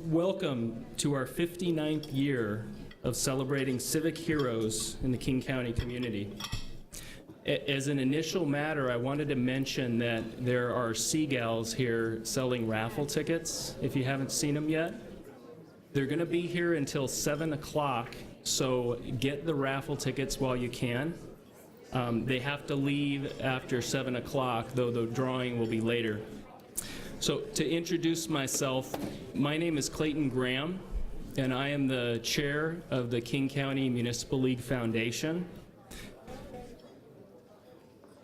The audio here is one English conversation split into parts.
Welcome to our 59th year of celebrating civic heroes in the King County community. As an initial matter, I wanted to mention that there are seagulls here selling raffle tickets, if you haven't seen them yet. They're going to be here until 7 o'clock, so get the raffle tickets while you can. They have to leave after 7 o'clock, though the drawing will be later. So to introduce myself, my name is Clayton Graham, and I am the chair of the King County Municipal League Foundation.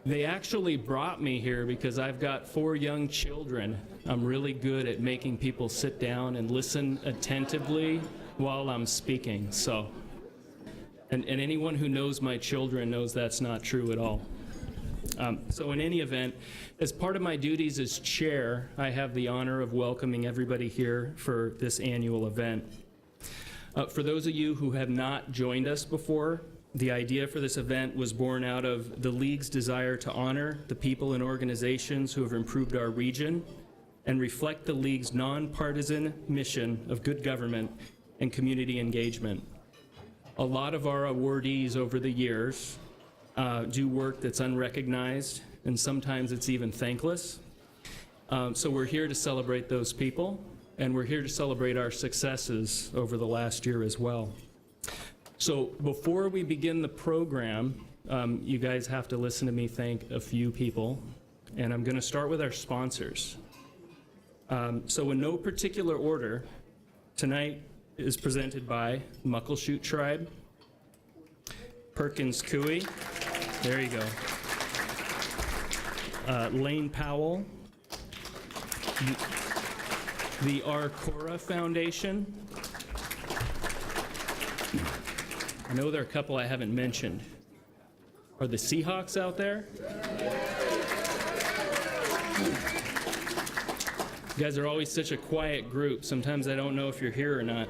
They actually brought me here because I've got 4 young children. I'm really good at making people sit down and listen attentively while I'm speaking. And anyone who knows my children knows that's not true at all. So in any event, as part of my duties as chair, I have the honor of welcoming everybody here for this annual event. For those of you who have not joined us before, the idea for this event was born out of the League's desire to honor the people and organizations who have improved our region and reflect the League's nonpartisan mission of good government and community engagement. A lot of our awardees over the years do work that's unrecognized, and sometimes it's even thankless. So we're here to celebrate those people, and we're here to celebrate our successes over the last year as well. So before we begin the program, you guys have to listen to me thank a few people, and I'm going to start with our sponsors. So in no particular order, tonight is presented by Muckleshoot Tribe, Perkins Coie, there you go, Lane Powell, the Arcora Foundation. I know there are a couple I haven't mentioned. Are the Seahawks out there? You guys are always such a quiet group. Sometimes I don't know if you're here or not.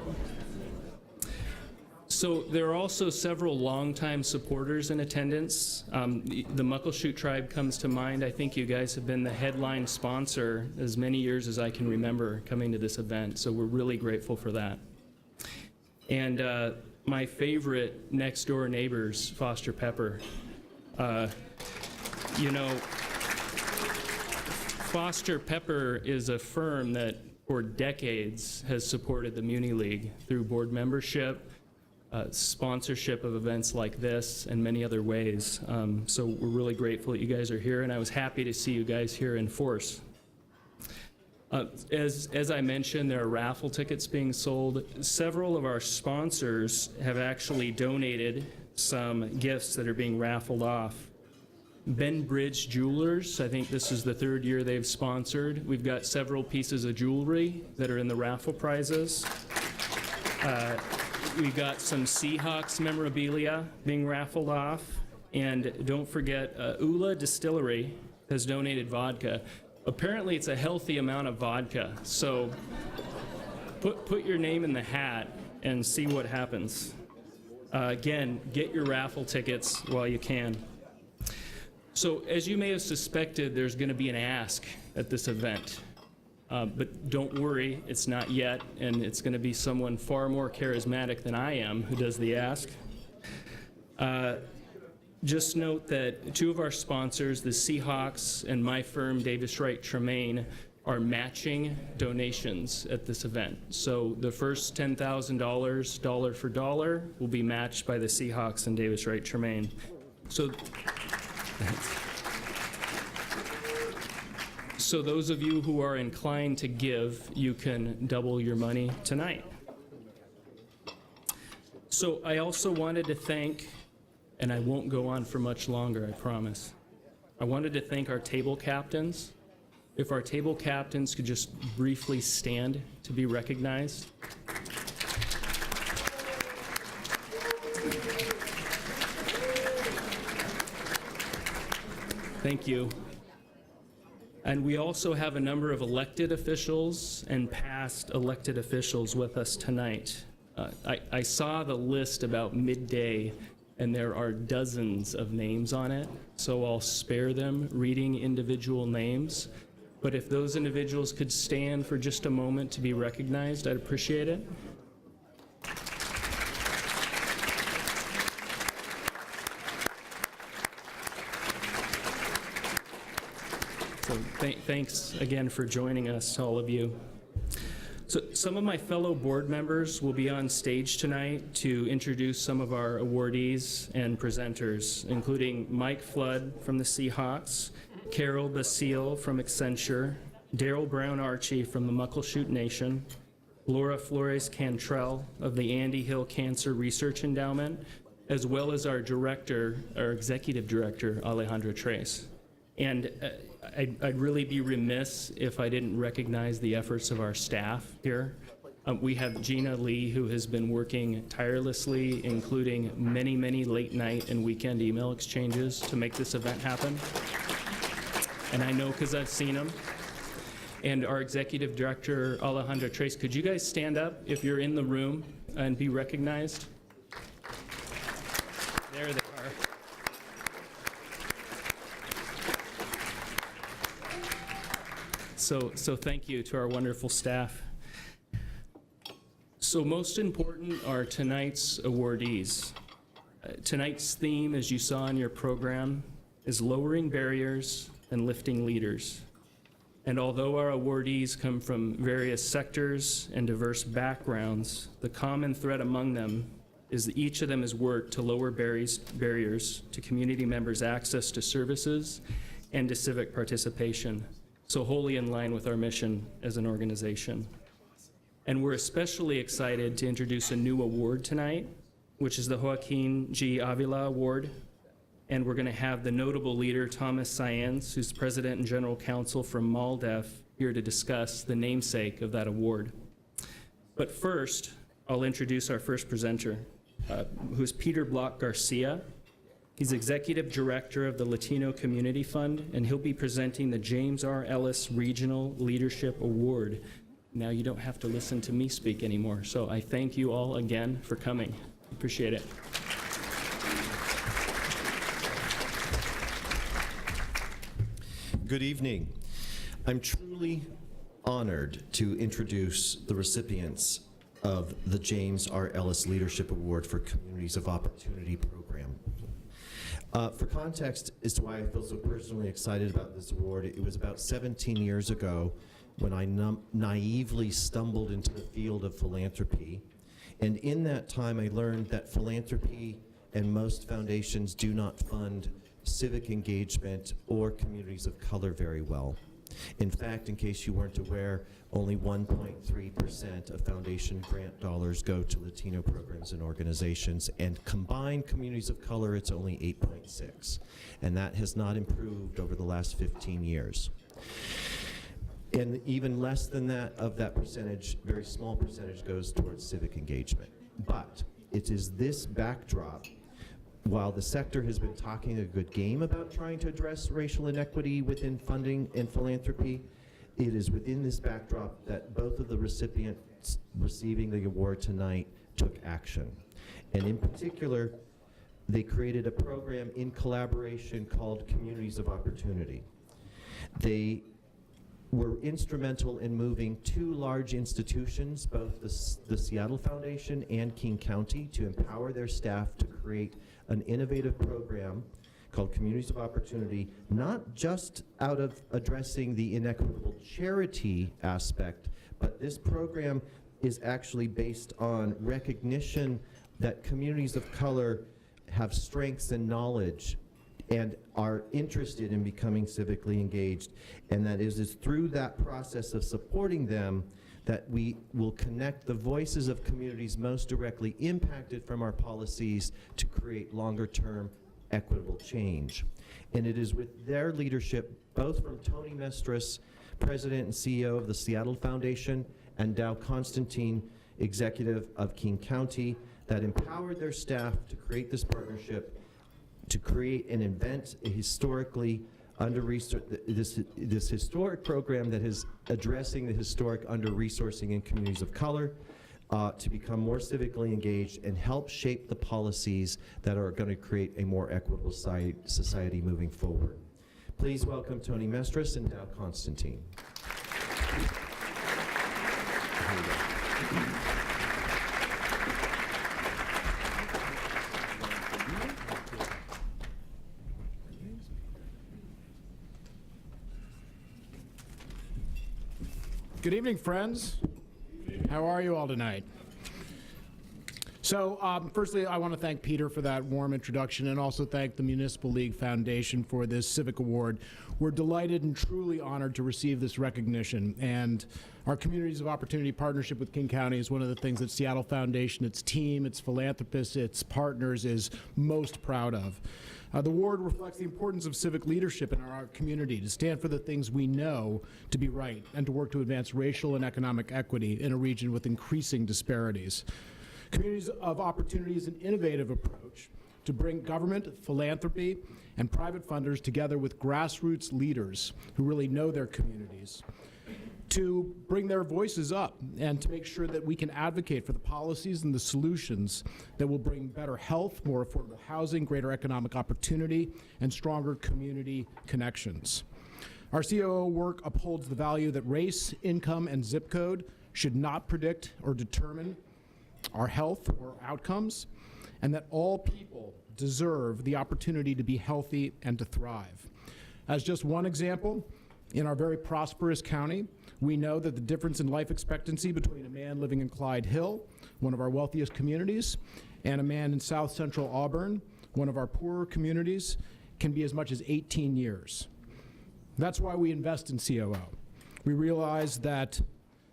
So there are also several longtime supporters in attendance. The Muckleshoot Tribe comes to mind. I think you guys have been the headline sponsor as many years as I can remember coming to this event, so we're really grateful for that. And my favorite next door neighbors, Foster Pepper. You know, Foster Pepper is a firm that for decades has supported the Muni League through board membership, sponsorship of events like this, and many other ways. So we're really grateful that you guys are here, and I was happy to see you guys here in force. As I mentioned, there are raffle tickets being sold. Several of our sponsors have actually donated some gifts that are being raffled off. Ben Bridge Jewelers, I think this is the 3rd year they've sponsored. We've got several pieces of jewelry that are in the raffle prizes. We've got some Seahawks memorabilia being raffled off. And don't forget, Ula Distillery has donated vodka. Apparently it's a healthy amount of vodka, so put your name in the hat and see what happens. Again, get your raffle tickets while you can. So as you may have suspected, there's going to be an ask at this event. But don't worry, it's not yet, and it's going to be someone far more charismatic than I am who does the ask. Just note that 2 of our sponsors, the Seahawks and my firm, Davis Wright Tremaine, are matching donations at this event. So the first $10,000, dollar for dollar, will be matched by the Seahawks and Davis Wright Tremaine. So those of you who are inclined to give, you can double your money tonight. So I also wanted to thank, and I won't go on for much longer, I promise. I wanted to thank our table captains. If our table captains could just briefly stand to be recognized. Thank you. And we also have a number of elected officials and past elected officials with us tonight. I saw the list about midday, and there are dozens of names on it, so I'll spare them reading individual names. But if those individuals could stand for just a moment to be recognized, I'd appreciate it. So thanks again for joining us, all of you. So some of my fellow board members will be on stage tonight to introduce some of our awardees and presenters, including Mike Flood from the Seahawks, Carol Basile from Accenture, Daryl Brown Archie from the Muckleshoot Nation, Laura Flores Cantrell of the Andy Hill Cancer Research Endowment, as well as our executive director, Alejandra Trace. And I'd really be remiss if I didn't recognize the efforts of our staff here. We have Gina Lee, who has been working tirelessly, including many, many late night and weekend email exchanges to make this event happen. And I know because I've seen them. And our executive director, Alejandra Trace, could you guys stand up if you're in the room and be recognized? There they are. So thank you to our wonderful staff. So most important are tonight's awardees. Tonight's theme, as you saw in your program, is lowering barriers and lifting leaders. And although our awardees come from various sectors and diverse backgrounds, the common thread among them is that each of them has worked to lower barriers to community members' access to services and to civic participation, so wholly in line with our mission as an organization. And we're especially excited to introduce a new award tonight, which is the Joaquin G. Avila Award. And we're going to have the notable leader, Thomas Saenz, who's President and General Counsel from MALDEF, here to discuss the namesake of that award. But first, I'll introduce our first presenter, who's Peter Block Garcia. He's Executive Director of the Latino Community Fund, and he'll be presenting the James R. Ellis Regional Leadership Award. Now you don't have to listen to me speak anymore, so I thank you all again for coming. Appreciate it. Good evening. I'm truly honored to introduce the recipients of the James R. Ellis Leadership Award for Communities of Opportunity program. For context as to why I feel so personally excited about this award, it was about 17 years ago when I naively stumbled into the field of philanthropy. And in that time, I learned that philanthropy and most foundations do not fund civic engagement or communities of color very well. In fact, in case you weren't aware, only 1.3% of foundation grant dollars go to Latino programs and organizations, and combined communities of color, it's only 8.6. And that has not improved over the last 15 years. And even less than that of that percentage, very small percentage, goes towards civic engagement. But it is this backdrop, while the sector has been talking a good game about trying to address racial inequity within funding and philanthropy, it is within this backdrop that both of the recipients receiving the award tonight took action. And in particular, they created a program in collaboration called Communities of Opportunity. They were instrumental in moving two large institutions, both the Seattle Foundation and King County, to empower their staff to create an innovative program called Communities of Opportunity, not just out of addressing the inequitable charity aspect, but this program is actually based on recognition that communities of color have strengths and knowledge and are interested in becoming civically engaged. And that is through that process of supporting them that we will connect the voices of communities most directly impacted from our policies to create longer-term equitable change. And it is with their leadership, both from Tony Mestras, President and CEO of the Seattle Foundation, and Dow Constantine, Executive of King County, that empowered their staff to create this partnership, to create and invent a historically this historic program that is addressing the historic under-resourcing in communities of color, to become more civically engaged and help shape the policies that are going to create a more equitable society moving forward. Please welcome Tony Mestris and Dow Constantine. Good evening, friends. How are you all tonight? So, firstly, I want to thank Peter for that warm introduction and also thank the Municipal League Foundation for this Civic Award. We're delighted and truly honored to receive this recognition, and our Communities of Opportunity partnership with King County is one of the things that Seattle Foundation, its team, its philanthropists, its partners is most proud of. The award reflects the importance of civic leadership in our community to stand for the things we know to be right and to work to advance racial and economic equity in a region with increasing disparities. Communities of Opportunity is an innovative approach to bring government, philanthropy, and private funders together with grassroots leaders who really know their communities to bring their voices up and to make sure that we can advocate for the policies and the solutions that will bring better health, more affordable housing, greater economic opportunity, and stronger community connections. Our COO work upholds the value that race, income, and zip code should not predict or determine our health or outcomes, and that all people deserve the opportunity to be healthy and to thrive. As just one example, in our very prosperous county, we know that the difference in life expectancy between a man living in Clyde Hill, one of our wealthiest communities, and a man in South Central Auburn, one of our poorer communities, can be as much as 18 years. That's why we invest in COO. We realize that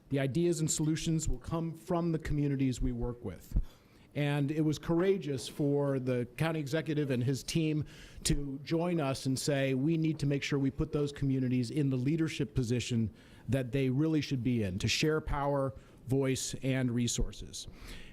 the ideas and solutions will come from the communities we work with. And it was courageous for the county executive and his team to join us and say, we need to make sure we put those communities in the leadership position that they really should be in, to share power, voice, and resources.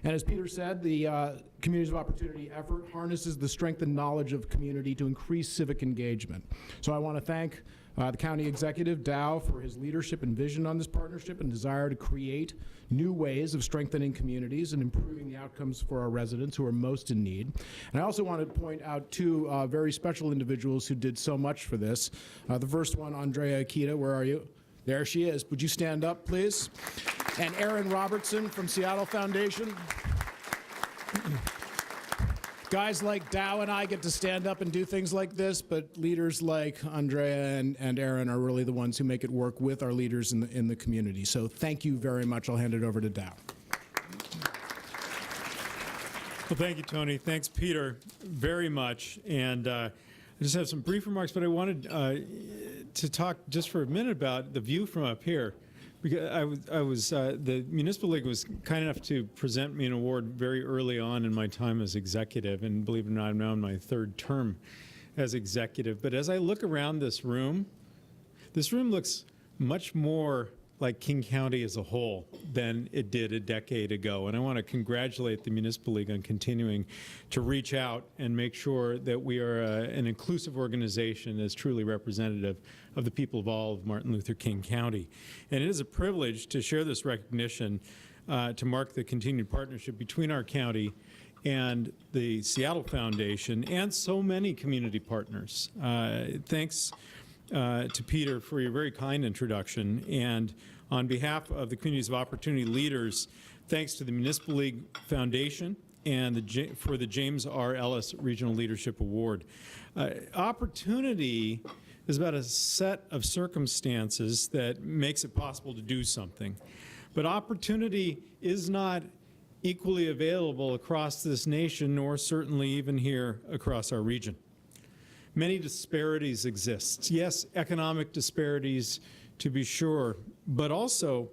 And as Peter said, the Communities of Opportunity effort harnesses the strength and knowledge of community to increase civic engagement. So I want to thank the county executive, Dow, for his leadership and vision on this partnership and desire to create new ways of strengthening communities and improving the outcomes for our residents who are most in need. And I also want to point out two very special individuals who did so much for this. The first one, Andrea Akita, where are you? There she is. Would you stand up, please? And Aaron Robertson from Seattle Foundation. Guys like Dow and I get to stand up and do things like this, but leaders like Andrea and Aaron are really the ones who make it work with our leaders in the community. So thank you very much. I'll hand it over to Dow. Well, thank you, Tony. Thanks, Peter, very much. And I just have some brief remarks, but I wanted to talk just for a minute about the view from up here. Because the Municipal League was kind enough to present me an award very early on in my time as executive, and believe it or not, I'm now in my third term as executive. But as I look around this room looks much more like King County as a whole than it did a decade ago. And I want to congratulate the Municipal League on continuing to reach out and make sure that we are an inclusive organization that's truly representative of the people of all of Martin Luther King County. And it is a privilege to share this recognition to mark the continued partnership between our county and the Seattle Foundation and so many community partners. Thanks to Peter for your very kind introduction, and on behalf of the Communities of Opportunity leaders, thanks to the Municipal League Foundation and for the James R. Ellis Regional Leadership Award. Opportunity is about a set of circumstances that makes it possible to do something, but opportunity is not equally available across this nation, nor certainly even here across our region. Many disparities exist. Yes, economic disparities to be sure, but also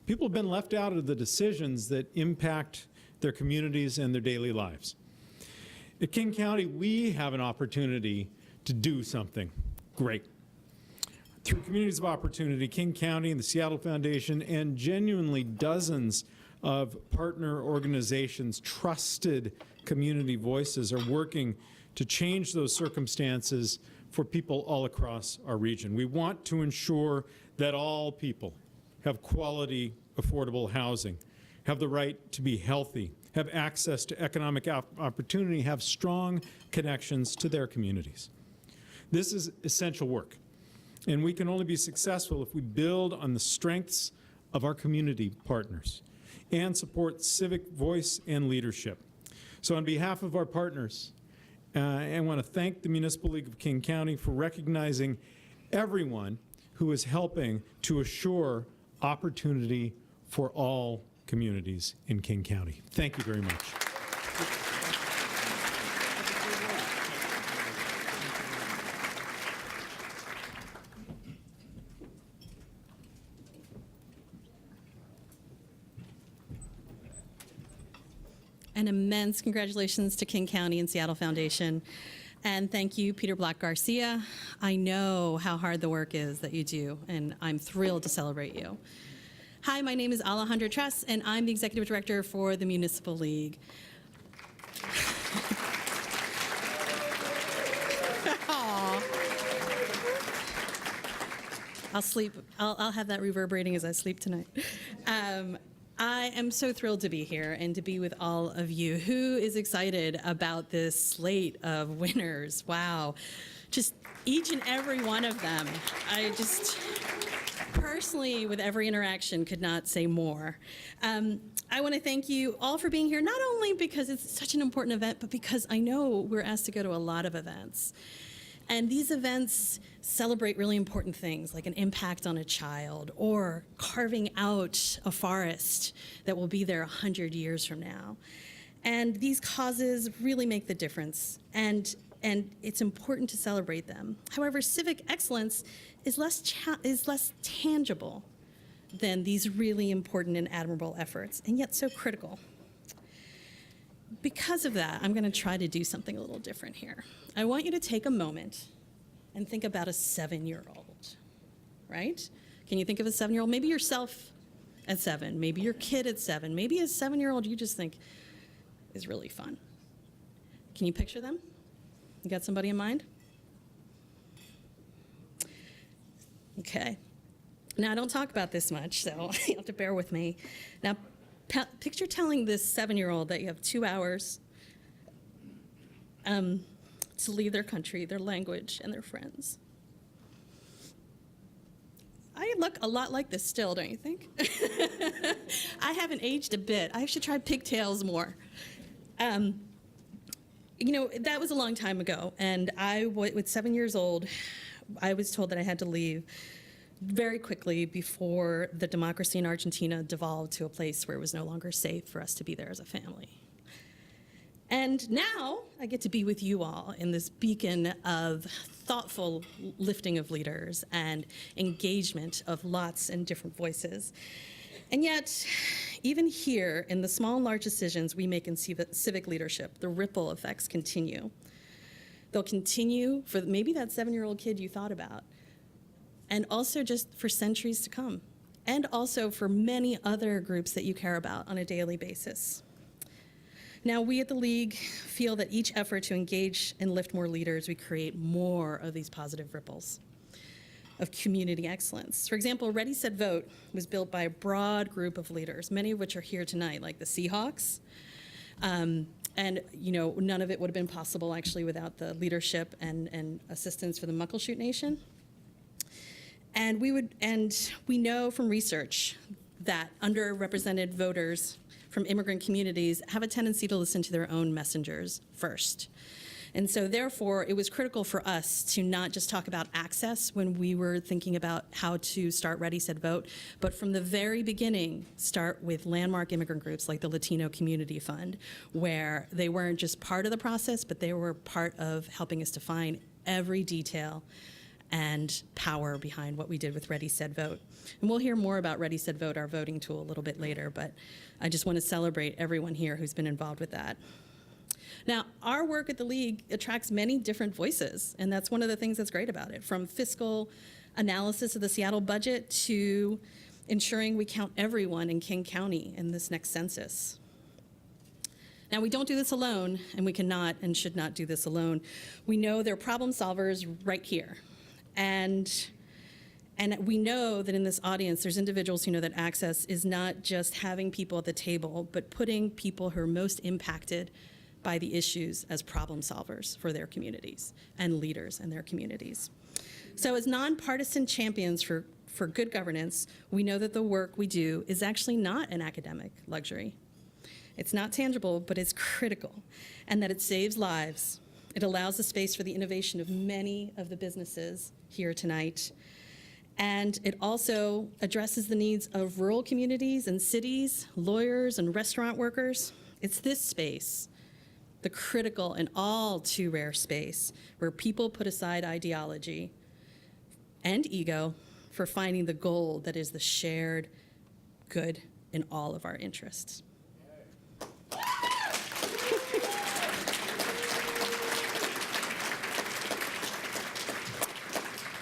people have been left out of the decisions that impact their communities and their daily lives. At King County, we have an opportunity to do something great. Through Communities of Opportunity, King County and the Seattle Foundation and genuinely dozens of partner organizations, trusted community voices are working to change those circumstances for people all across our region. We want to ensure that all people have quality, affordable housing, have the right to be healthy, have access to economic opportunity, have strong connections to their communities. This is essential work, and we can only be successful if we build on the strengths of our community partners and support civic voice and leadership. So on behalf of our partners, I want to thank the Municipal League of King County for recognizing everyone who is helping to assure opportunity for all communities in King County. Thank you very much. An immense congratulations to King County and Seattle Foundation. And thank you, Peter Black Garcia. I know how hard the work is that you do, and I'm thrilled to celebrate you. Hi, my name is Alejandra Tress, and I'm the Executive Director for the Municipal League. Aw. I'll sleep. I'll have that reverberating as I sleep tonight. I am so thrilled to be here and to be with all of you. Who is excited about this slate of winners? Wow. Just each and every one of them. I just personally, with every interaction, could not say more. I want to thank you all for being here, not only because it's such an important event, but because I know we're asked to go to a lot of events. And these events celebrate really important things like an impact on a child or carving out a forest that will be there 100 years from now. And these causes really make the difference, and it's important to celebrate them. However, civic excellence is less tangible than these really important and admirable efforts, and yet so critical. Because of that, I'm going to try to do something a little different here. I want you to take a moment and think about a 7-year-old, right? Can you think of a 7-year-old? Maybe yourself at 7, maybe your kid at 7, maybe a 7-year-old you just think is really fun. Can you picture them? You got somebody in mind? Okay. Now, I don't talk about this much, so you have to bear with me. Now, picture telling this 7-year-old that you have 2 hours to leave their country, their language, and their friends. I look a lot like this still, don't you think? I haven't aged a bit. I should try pigtails more. You know, that was a long time ago, and with 7 years old, I was told that I had to leave very quickly before the democracy in Argentina devolved to a place where it was no longer safe for us to be there as a family. And now I get to be with you all in this beacon of thoughtful lifting of leaders and engagement of lots and different voices. And yet, even here, in the small and large decisions we make in civic leadership, the ripple effects continue. They'll continue for maybe that 7-year-old kid you thought about, and also just for centuries to come, and also for many other groups that you care about on a daily basis. Now, we at the League feel that each effort to engage and lift more leaders, we create more of these positive ripples of community excellence. For example, Ready, Set, Vote was built by a broad group of leaders, many of which are here tonight, like the Seahawks. And you know, none of it would have been possible actually without the leadership and assistance for the Muckleshoot Nation. And we know from research that underrepresented voters from immigrant communities have a tendency to listen to their own messengers first. And so therefore, it was critical for us to not just talk about access when we were thinking about how to start Ready, Set, Vote, but from the very beginning, start with landmark immigrant groups like the Latino Community Fund, where they weren't just part of the process, but they were part of helping us define every detail and power behind what we did with Ready, Set, Vote. And we'll hear more about Ready, Set, Vote, our voting tool, a little bit later, but I just want to celebrate everyone here who's been involved with that. Now, our work at the League attracts many different voices, and that's one of the things that's great about it, from fiscal analysis of the Seattle budget to ensuring we count everyone in King County in this next census. Now, we don't do this alone, and we cannot and should not do this alone. We know there are problem solvers right here. And we know that in this audience, there's individuals who know that access is not just having people at the table, but putting people who are most impacted by the issues as problem solvers for their communities and leaders in their communities. So as nonpartisan champions for good governance, we know that the work we do is actually not an academic luxury. It's not tangible, but it's critical, and that it saves lives. It allows the space for the innovation of many of the businesses here tonight. And it also addresses the needs of rural communities and cities, lawyers and restaurant workers. It's this space, the critical and all too rare space, where people put aside ideology and ego for finding the gold that is the shared good in all of our interests.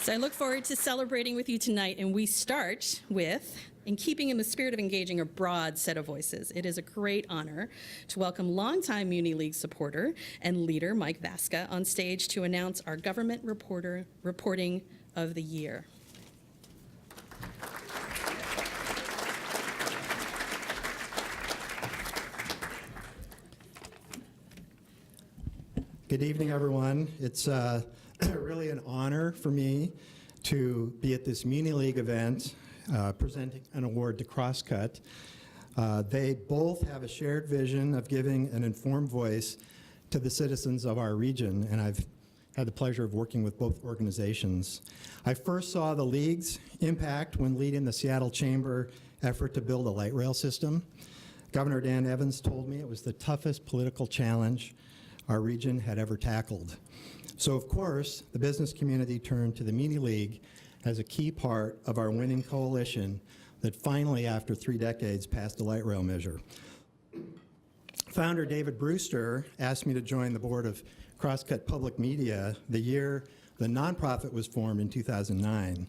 So I look forward to celebrating with you tonight, and we start with, in keeping in the spirit of engaging a broad set of voices, it is a great honor to welcome longtime Muni League supporter and leader Mike Vasca on stage to announce our Government Reporting of the Year. Good evening, everyone. It's really an honor for me to be at this Muni League event presenting an award to Crosscut. They both have a shared vision of giving an informed voice to the citizens of our region, and I've had the pleasure of working with both organizations. I first saw the League's impact when leading the Seattle Chamber effort to build a light rail system. Governor Dan Evans told me it was the toughest political challenge our region had ever tackled. So of course, the business community turned to the Muni League as a key part of our winning coalition that finally, after 3 decades, passed a light rail measure. Founder David Brewster asked me to join the board of Crosscut Public Media the year the nonprofit was formed in 2009.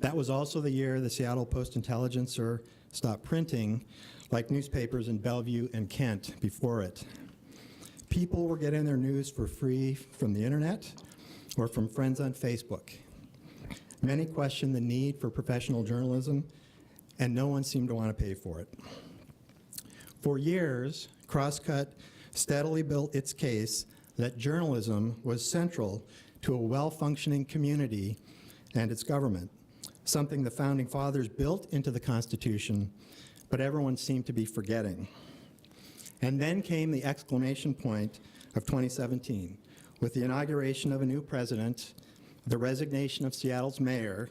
That was also the year the Seattle Post-Intelligencer stopped printing, like newspapers in Bellevue and Kent before it. People were getting their news for free from the internet or from friends on Facebook. Many questioned the need for professional journalism, and no one seemed to want to pay for it. For years, Crosscut steadily built its case that journalism was central to a well-functioning community and its government, something the Founding Fathers built into the Constitution, but everyone seemed to be forgetting. And then came the exclamation point of 2017, with the inauguration of a new president, the resignation of Seattle's mayor,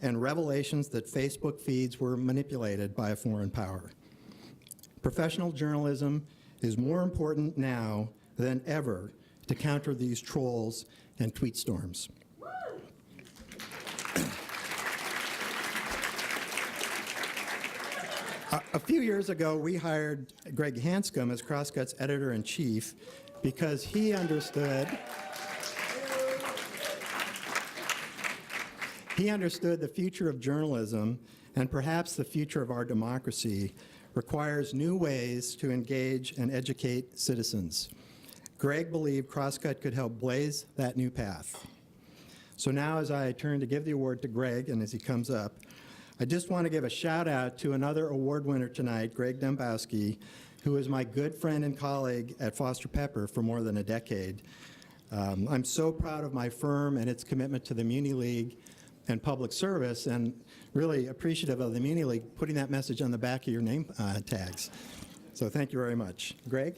and revelations that Facebook feeds were manipulated by a foreign power. Professional journalism is more important now than ever to counter these trolls and tweet storms. A few years ago, we hired Greg Hanscom as Crosscut's editor-in-chief because he understood the future of journalism, and perhaps the future of our democracy, requires new ways to engage and educate citizens. Greg believed Crosscut could help blaze that new path. So now, as I turn to give the award to Greg, and as he comes up, I just want to give a shout out to another award winner tonight, Greg Dembowski, who is my good friend and colleague at Foster Pepper for more than a decade. I'm so proud of my firm and its commitment to the Muni League and public service, and really appreciative of the Muni League putting that message on the back of your name tags. So thank you very much. Greg?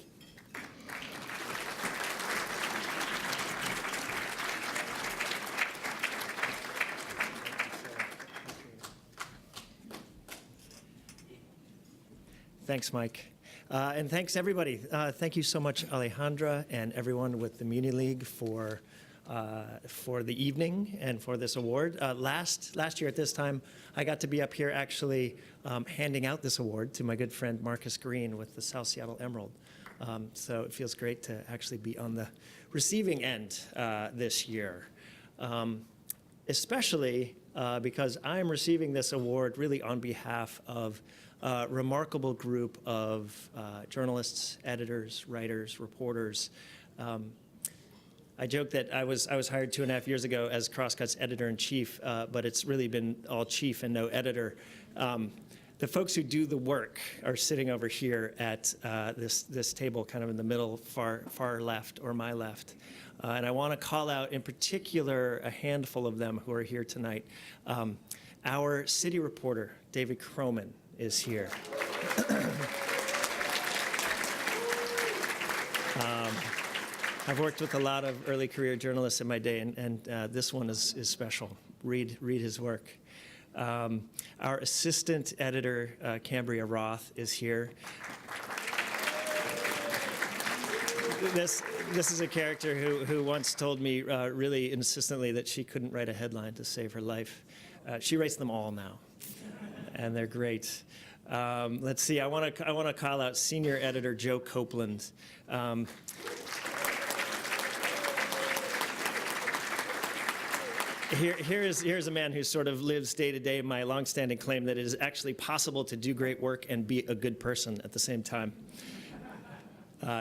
Thanks, Mike. And thanks, everybody. Thank you so much, Alejandra, and everyone with the Muni League for the evening and for this award. Last year at this time, I got to be up here actually handing out this award to my good friend Marcus Green with the South Seattle Emerald. So it feels great to actually be on the receiving end this year, especially because I'm receiving this award really on behalf of a remarkable group of journalists, editors, writers, reporters. I joke that I was hired 2.5 years ago as Crosscut's editor-in-chief, but it's really been all chief and no editor. The folks who do the work are sitting over here at this table, kind of in the middle, far left, or my left. And I want to call out in particular a handful of them who are here tonight. Our city reporter, David Croman, is here. I've worked with a lot of early career journalists in my day, and this one is special. Read his work. Our assistant editor, Cambria Roth, is here. This is a character who once told me really insistently that she couldn't write a headline to save her life. She writes them all now, and they're great. Let's see. I want to call out senior editor Joe Copeland. Here's a man who sort of lives day to day my longstanding claim that it is actually possible to do great work and be a good person at the same time.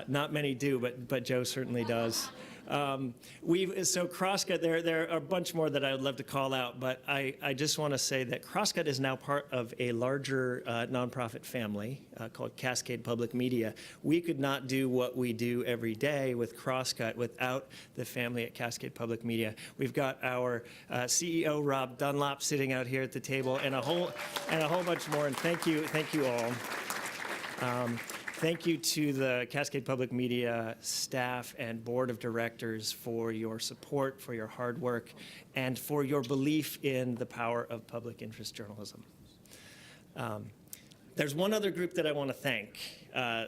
Not many do, but Joe certainly does. So Crosscut, there are a bunch more that I would love to call out, but I just want to say that Crosscut is now part of a larger nonprofit family called Cascade Public Media. We could not do what we do every day with Crosscut without the family at Cascade Public Media. We've got our CEO Rob Dunlop sitting out here at the table, and a whole bunch more. And thank you all. Thank you to the Cascade Public Media staff and board of directors for your support, for your hard work, and for your belief in the power of public interest journalism. There's one other group that I want to thank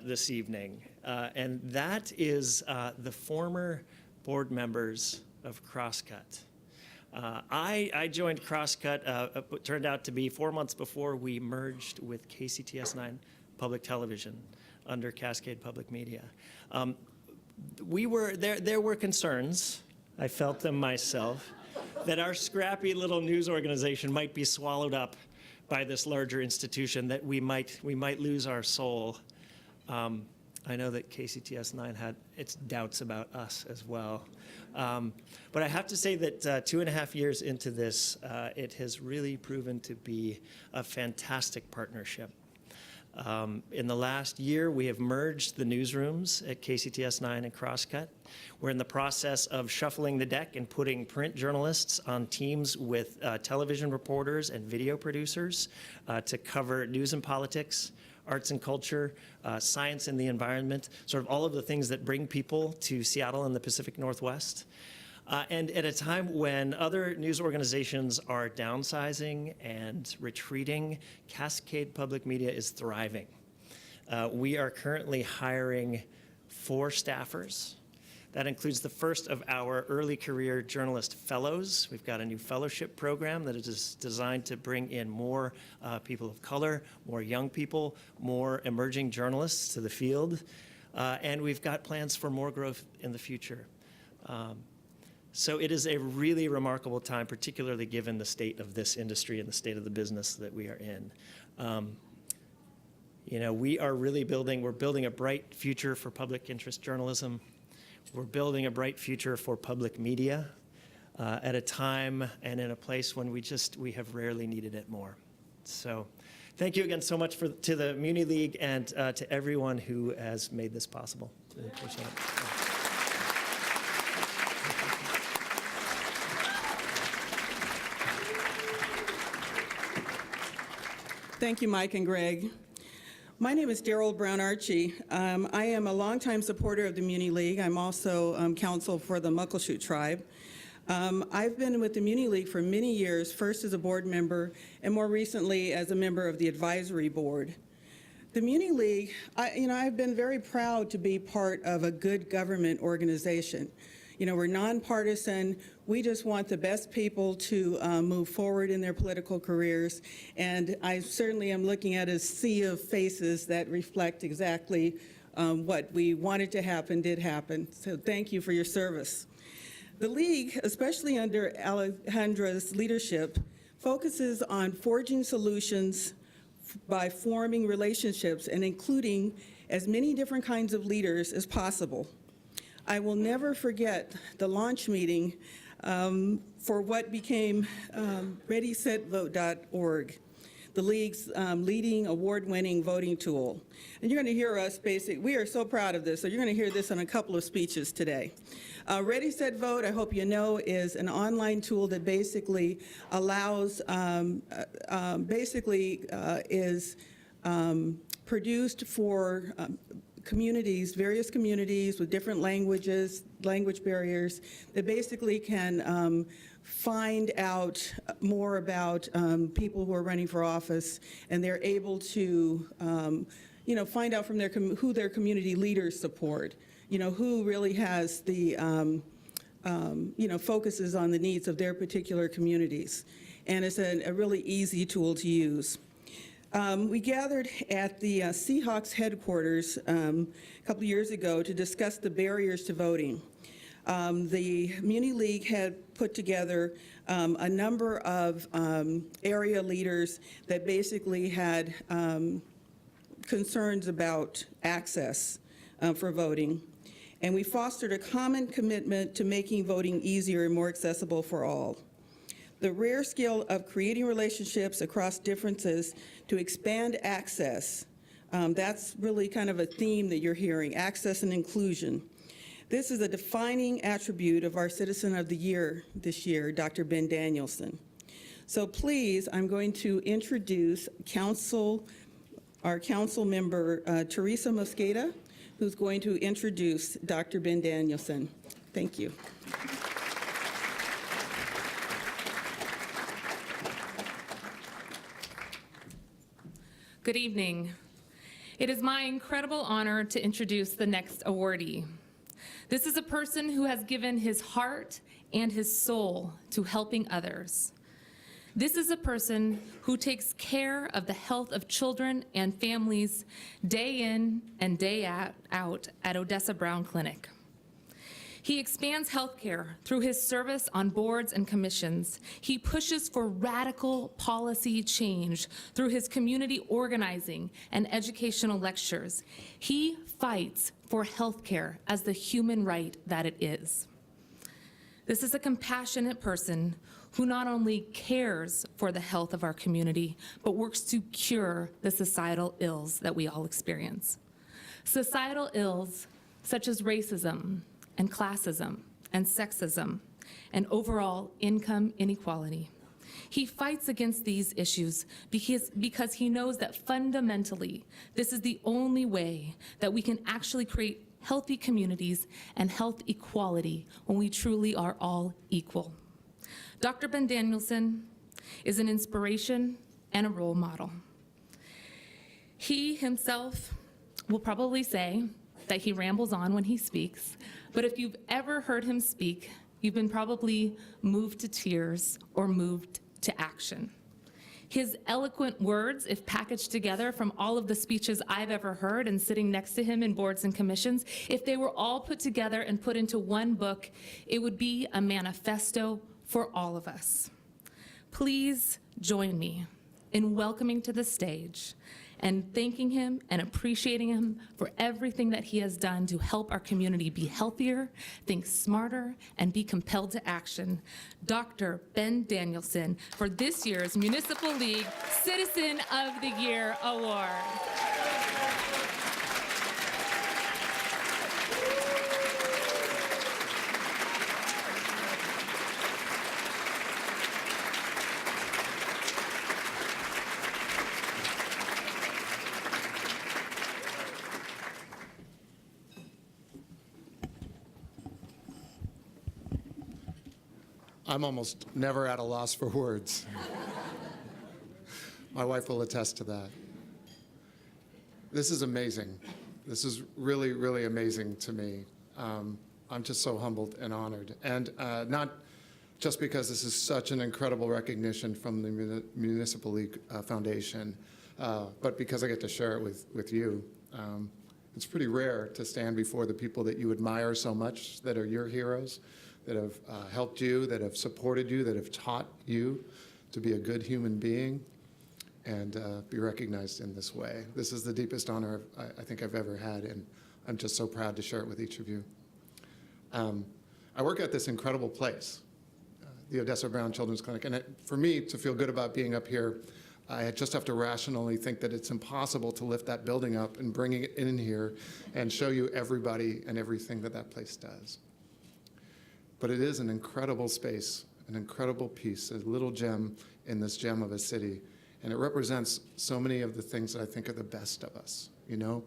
this evening, and that is the former board members of Crosscut. I joined Crosscut, it turned out to be 4 months before we merged with KCTS 9 Public Television under Cascade Public Media. There were concerns, I felt them myself, that our scrappy little news organization might be swallowed up by this larger institution, that we might lose our soul. I know that KCTS 9 had its doubts about us as well. But I have to say that 2.5 years into this, it has really proven to be a fantastic partnership. In the last year, we have merged the newsrooms at KCTS 9 and Crosscut. We're in the process of shuffling the deck and putting print journalists on teams with television reporters and video producers to cover news and politics, arts and culture, science and the environment, sort of all of the things that bring people to Seattle and the Pacific Northwest. And at a time when other news organizations are downsizing and retreating, Cascade Public Media is thriving. We are currently hiring 4 staffers. That includes the first of our early career journalist fellows. We've got a new fellowship program that is designed to bring in more people of color, more young people, more emerging journalists to the field. And we've got plans for more growth in the future. So it is a really remarkable time, particularly given the state of this industry and the state of the business that we are in. We are really we're building a bright future for public interest journalism. We're building a bright future for public media at a time and in a place when we have rarely needed it more. So thank you again so much to the Muni League and to everyone who has made this possible. Really appreciate it. Thank you, Mike and Greg. My name is Daryl Brown Archie. I am a longtime supporter of the Muni League. I'm also counsel for the Muckleshoot tribe. I've been with the Muni League for many years, first as a board member and more recently as a member of the advisory board. The Muni League, I've been very proud to be part of a good government organization. We're nonpartisan. We just want the best people to move forward in their political careers. And I certainly am looking at a sea of faces that reflect exactly what we wanted to happen did happen. So thank you for your service. The League, especially under Alejandra's leadership, focuses on forging solutions by forming relationships and including as many different kinds of leaders as possible. I will never forget the launch meeting for what became ReadySetVote.org. the League's leading award-winning voting tool. And you're going to hear us we are so proud of this, so you're going to hear this in a couple of speeches today. Ready, Set, Vote, I hope you know, is an online tool that basically allows, is produced for communities, various communities with different languages, language barriers, that basically can find out more about people who are running for office, and they're able to, find out from who their community leaders support, who really has the, focuses on the needs of their particular communities. And it's a really easy tool to use. We gathered at the Seahawks headquarters a couple years ago to discuss the barriers to voting. The Muni League had put together a number of area leaders that basically had concerns about access for voting. And we fostered a common commitment to making voting easier and more accessible for all. The rare skill of creating relationships across differences to expand access, that's really kind of a theme that you're hearing, access and inclusion. This is a defining attribute of our Citizen of the Year this year, Dr. Ben Danielson. So please, I'm going to introduce our council member, Teresa Mosqueda, who's going to introduce Dr. Ben Danielson. Thank you. Good evening. It is my incredible honor to introduce the next awardee. This is a person who has given his heart and his soul to helping others. This is a person who takes care of the health of children and families day in and day out at Odessa Brown Clinic. He expands healthcare through his service on boards and commissions. He pushes for radical policy change through his community organizing and educational lectures. He fights for healthcare as the human right that it is. This is a compassionate person who not only cares for the health of our community, but works to cure the societal ills that we all experience. Societal ills such as racism, and classism, and sexism, and overall income inequality. He fights against these issues because he knows that fundamentally, this is the only way that we can actually create healthy communities and health equality when we truly are all equal. Dr. Ben Danielson is an inspiration and a role model. He himself will probably say that he rambles on when he speaks, but if you've ever heard him speak, you've been probably moved to tears or moved to action. His eloquent words, if packaged together from all of the speeches I've ever heard and sitting next to him in boards and commissions, if they were all put together and put into one book, it would be a manifesto for all of us. Please join me in welcoming to the stage and thanking him and appreciating him for everything that he has done to help our community be healthier, think smarter, and be compelled to action. Dr. Ben Danielson for this year's Municipal League Citizen of the Year Award. I'm almost never at a loss for words. My wife will attest to that. This is amazing. This is really, really amazing to me. I'm just so humbled and honored. And not just because this is such an incredible recognition from the Municipal League Foundation, but because I get to share it with you. It's pretty rare to stand before the people that you admire so much, that are your heroes, that have helped you, that have supported you, that have taught you to be a good human being, and be recognized in this way. This is the deepest honor I think I've ever had, and I'm just so proud to share it with each of you. I work at this incredible place, the Odessa Brown Children's Clinic, and for me to feel good about being up here, I just have to rationally think that it's impossible to lift that building up and bring it in here and show you everybody and everything that that place does. But it is an incredible space, an incredible piece, a little gem in this gem of a city. And it represents so many of the things that I think are the best of us, you know?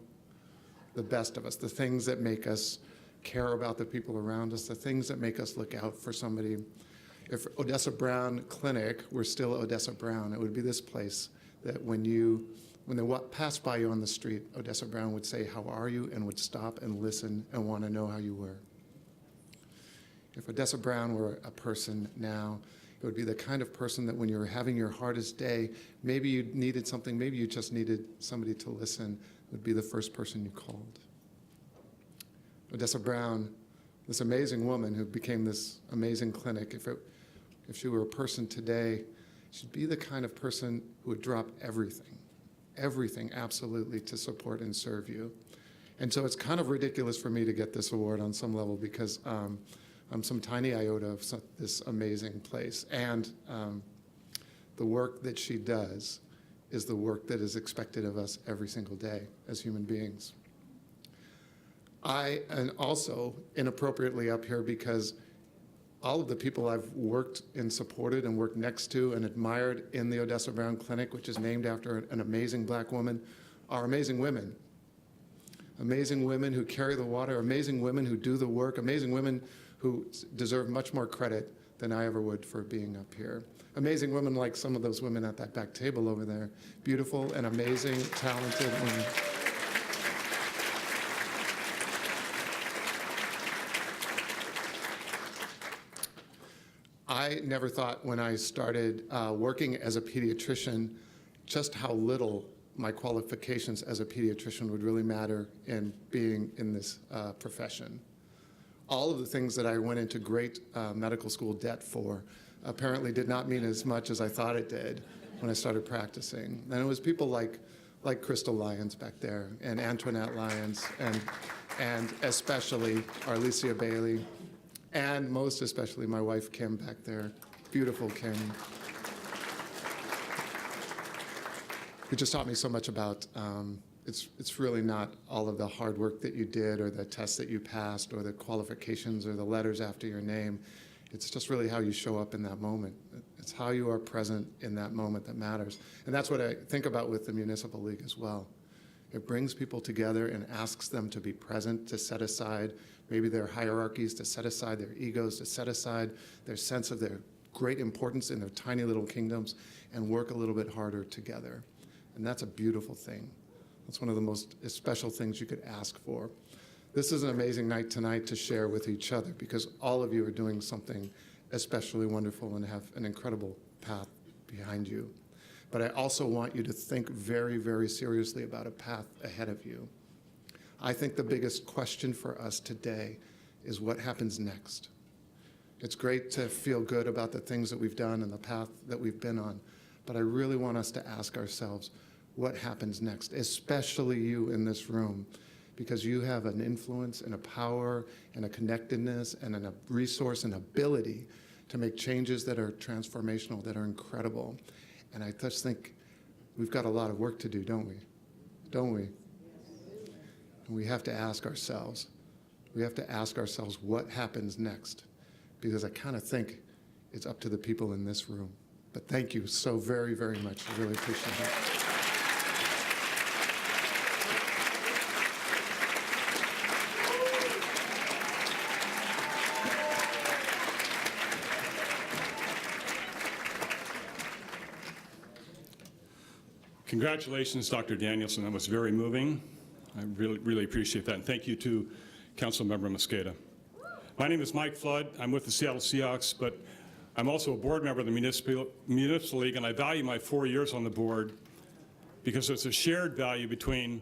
The best of us, the things that make us care about the people around us, the things that make us look out for somebody. If Odessa Brown Clinic were still Odessa Brown, it would be this place that when they passed by you on the street, Odessa Brown would say, "How are you?" and would stop and listen and want to know how you were. If Odessa Brown were a person now, it would be the kind of person that when you were having your hardest day, maybe you needed something, maybe you just needed somebody to listen, would be the first person you called. Odessa Brown, this amazing woman who became this amazing clinic, if she were a person today, she'd be the kind of person who would drop everything absolutely to support and serve you. And so it's kind of ridiculous for me to get this award on some level because I'm some tiny iota of this amazing place. And the work that she does is the work that is expected of us every single day as human beings. I am also inappropriately up here because all of the people I've worked and supported and worked next to and admired in the Odessa Brown Clinic, which is named after an amazing black woman, are amazing women. Amazing women who carry the water, amazing women who do the work, amazing women who deserve much more credit than I ever would for being up here. Amazing women like some of those women at that back table over there. Beautiful and amazing, talented women. I never thought when I started working as a pediatrician just how little my qualifications as a pediatrician would really matter in being in this profession. All of the things that I went into great medical school debt for apparently did not mean as much as I thought it did when I started practicing. And it was people like Crystal Lyons back there, and Antoinette Lyons, and especially Arlesia Bailey, and most especially my wife Kim back there, beautiful Kim, who just taught me so much about it's really not all of the hard work that you did or the tests that you passed or the qualifications or the letters after your name. It's just really how you show up in that moment. It's how you are present in that moment that matters. And that's what I think about with the Municipal League as well. It brings people together and asks them to be present, to set aside maybe their hierarchies, to set aside their egos, to set aside their sense of their great importance in their tiny little kingdoms and work a little bit harder together. And that's a beautiful thing. That's one of the most special things you could ask for. This is an amazing night tonight to share with each other because all of you are doing something especially wonderful and have an incredible path behind you. But I also want you to think very, very seriously about a path ahead of you. I think the biggest question for us today is what happens next. It's great to feel good about the things that we've done and the path that we've been on, but I really want us to ask ourselves, what happens next, especially you in this room, because you have an influence and a power and a connectedness and a resource and ability to make changes that are transformational, that are incredible. And I just think we've got a lot of work to do, don't we? Don't we? And we have to ask ourselves, what happens next? Because I kind of think it's up to the people in this room. But thank you so very, very much. I really appreciate it. Congratulations, Dr. Danielson. That was very moving. I really, really appreciate that. And thank you to Councilmember Mosqueda. My name is Mike Flood. I'm with the Seattle Seahawks, but I'm also a board member of the Municipal League, and I value my 4 years on the board because there's a shared value between,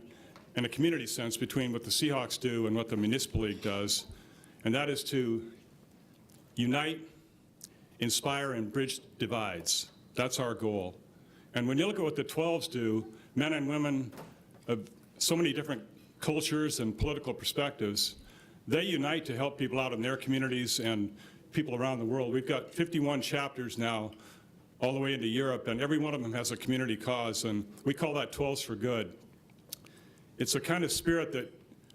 in a community sense, between what the Seahawks do and what the Municipal League does, and that is to unite, inspire, and bridge divides. That's our goal. And when you look at what the 12s do, men and women of so many different cultures and political perspectives, they unite to help people out in their communities and people around the world. We've got 51 chapters now all the way into Europe, and every one of them has a community cause, and we call that 12s for Good. It's a kind of spirit that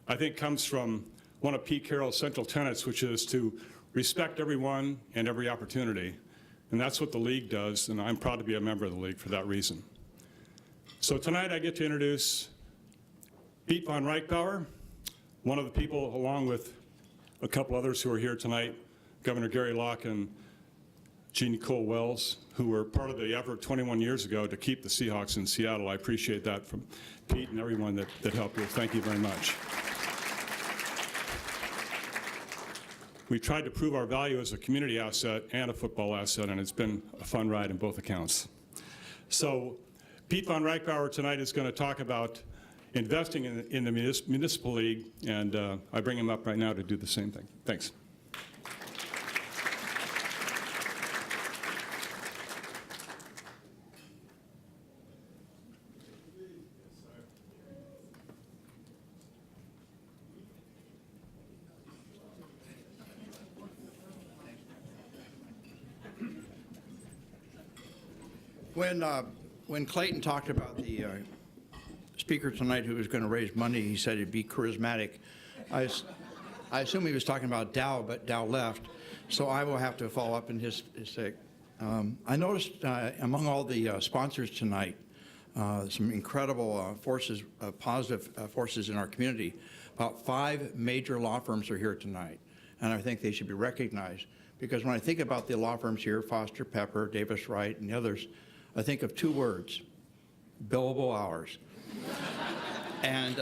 I think comes from one of Pete Carroll's central tenets, which is to respect everyone and every opportunity. And that's what the League does, and I'm proud to be a member of the League for that reason. So tonight I get to introduce Pete von Reichbauer, one of the people, along with a couple others who are here tonight, Governor Gary Locke and Jean Nicole Wells, who were part of the effort 21 years ago to keep the Seahawks in Seattle. I appreciate that from Pete and everyone that helped you. Thank you very much. We tried to prove our value as a community asset and a football asset, and it's been a fun ride in both accounts. So Pete von Reichbauer tonight is going to talk about investing in the Municipal League, and I bring him up right now to do the same thing. Thanks. When Clayton talked about the speaker tonight who was going to raise money, he said he'd be charismatic. I assume he was talking about Dow, but Dow left, so I will have to follow up in his sake. I noticed among all the sponsors tonight, some incredible forces, positive forces in our community. About 5 major law firms are here tonight, and I think they should be recognized, because when I think about the law firms here, Foster Pepper, Davis Wright, and the others, I think of 2 words: billable hours. And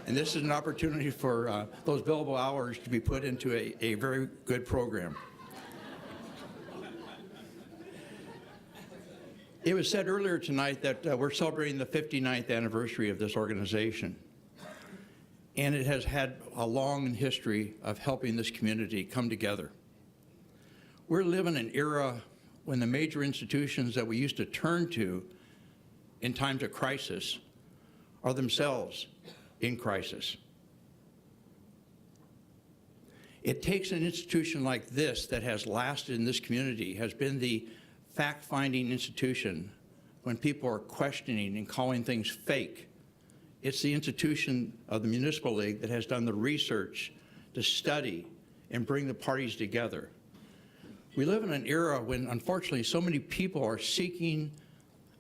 this is an opportunity for those billable hours to be put into a very good program. It was said earlier tonight that we're celebrating the 59th anniversary of this organization. And it has had a long history of helping this community come together. We're living in an era when the major institutions that we used to turn to in times of crisis are themselves in crisis. It takes an institution like this that has lasted in this community, has been the fact-finding institution when people are questioning and calling things fake. It's the institution of the Municipal League that has done the research to study and bring the parties together. We live in an era when, unfortunately, so many people are seeking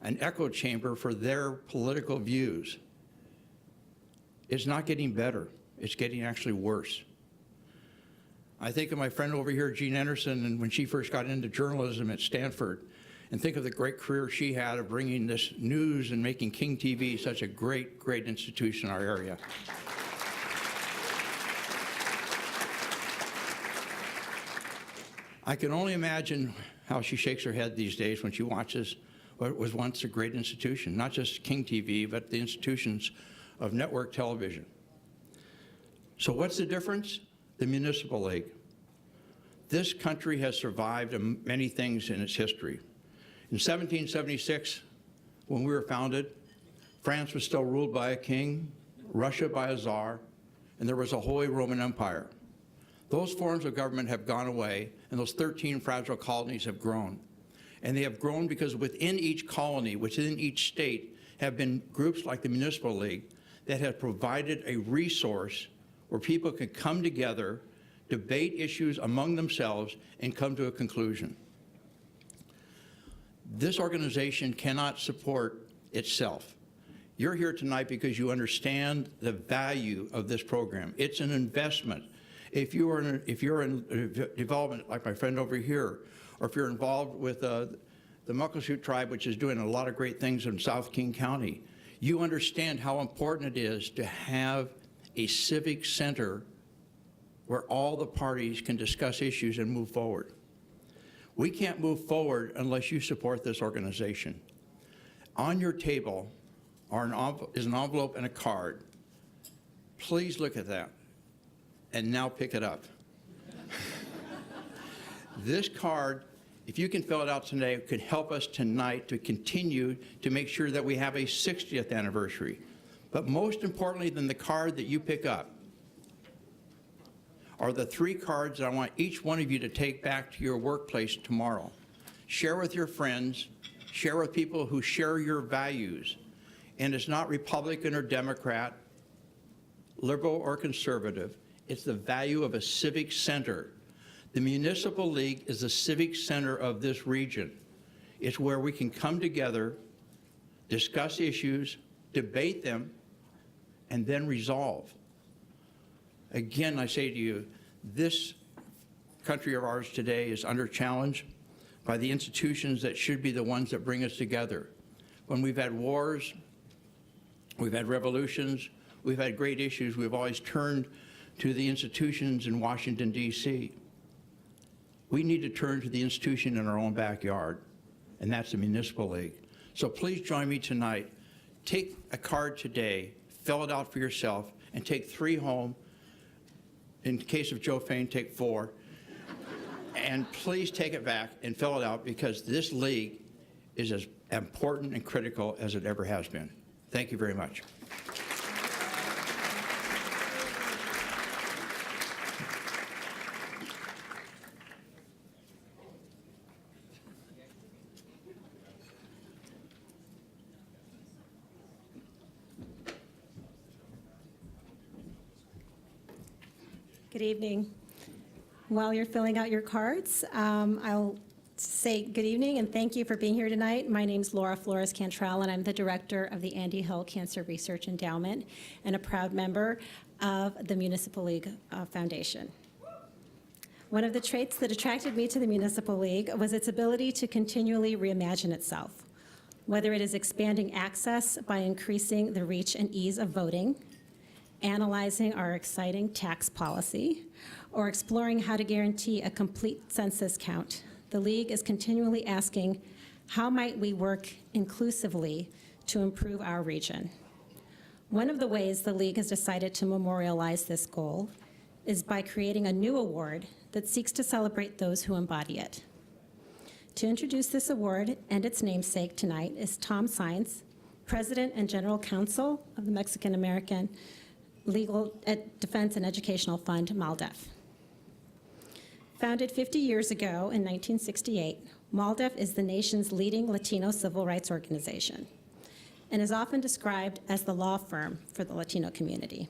an echo chamber for their political views. It's not getting better. It's getting actually worse. I think of my friend over here, Jean Anderson, and when she first got into journalism at Stanford, and think of the great career she had of bringing this news and making King TV such a great, great institution in our area. I can only imagine how she shakes her head these days when she watches what was once a great institution, not just King TV, but the institutions of network television. So what's the difference? The Municipal League. This country has survived many things in its history. In 1776, when we were founded, France was still ruled by a king, Russia by a czar, and there was a Holy Roman Empire. Those forms of government have gone away, and those 13 fragile colonies have grown. And they have grown because within each colony, within each state, have been groups like the Municipal League that have provided a resource where people can come together, debate issues among themselves, and come to a conclusion. This organization cannot support itself. You're here tonight because you understand the value of this program. It's an investment. If you're in development, like my friend over here, or if you're involved with the Muckleshoot tribe, which is doing a lot of great things in South King County, you understand how important it is to have a civic center where all the parties can discuss issues and move forward. We can't move forward unless you support this organization. On your table is an envelope and a card. Please look at that and now pick it up. This card, if you can fill it out today, could help us tonight to continue to make sure that we have a 60th anniversary. But most importantly than the card that you pick up are the 3 cards that I want each one of you to take back to your workplace tomorrow. Share with your friends, share with people who share your values. And it's not Republican or Democrat, liberal or conservative. It's the value of a civic center. The Municipal League is the civic center of this region. It's where we can come together, discuss issues, debate them, and then resolve. Again, I say to you, this country of ours today is under challenge by the institutions that should be the ones that bring us together. When we've had wars, we've had revolutions, we've had great issues, we've always turned to the institutions in Washington, D.C. We need to turn to the institution in our own backyard, and that's the Municipal League. So please join me tonight. Take a card today, fill it out for yourself, and take 3 home. In case of Joe Fain, take 4. And please take it back and fill it out, because this league is as important and critical as it ever has been. Thank you very much. Good evening. While you're filling out your cards, I'll say good evening and thank you for being here tonight. My name is Laura Flores Cantrell, and I'm the director of the Andy Hill Cancer Research Endowment and a proud member of the Municipal League Foundation. One of the traits that attracted me to the Municipal League was its ability to continually reimagine itself, whether it is expanding access by increasing the reach and ease of voting, analyzing our exciting tax policy, or exploring how to guarantee a complete census count. The League is continually asking, how might we work inclusively to improve our region? One of the ways the League has decided to memorialize this goal is by creating a new award that seeks to celebrate those who embody it. To introduce this award and its namesake tonight is Tom Saenz, President and General Counsel of the Mexican American Legal Defense and Educational Fund, MALDEF. Founded 50 years ago in 1968, MALDEF is the nation's leading Latino civil rights organization and is often described as the law firm for the Latino community.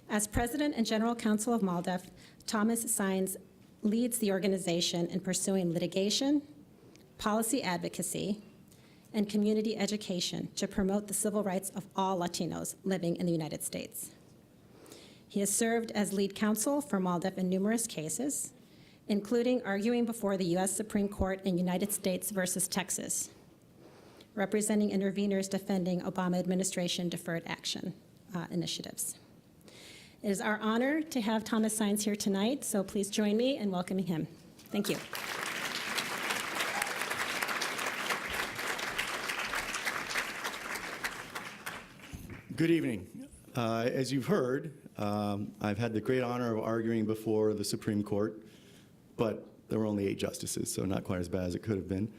As President and General Counsel of MALDEF, Thomas Saenz leads the organization in pursuing litigation, policy advocacy, and community education to promote the civil rights of all Latinos living in the United States. He has served as lead counsel for MALDEF in numerous cases, including arguing before the U.S. Supreme Court in United States versus Texas, representing interveners defending Obama administration deferred action initiatives. It is our honor to have Thomas Saenz here tonight, so please join me in welcoming him. Thank you. Good evening. As you've heard, I've had the great honor of arguing before the Supreme Court, but there were only 8 justices, so not quite as bad as it could have been,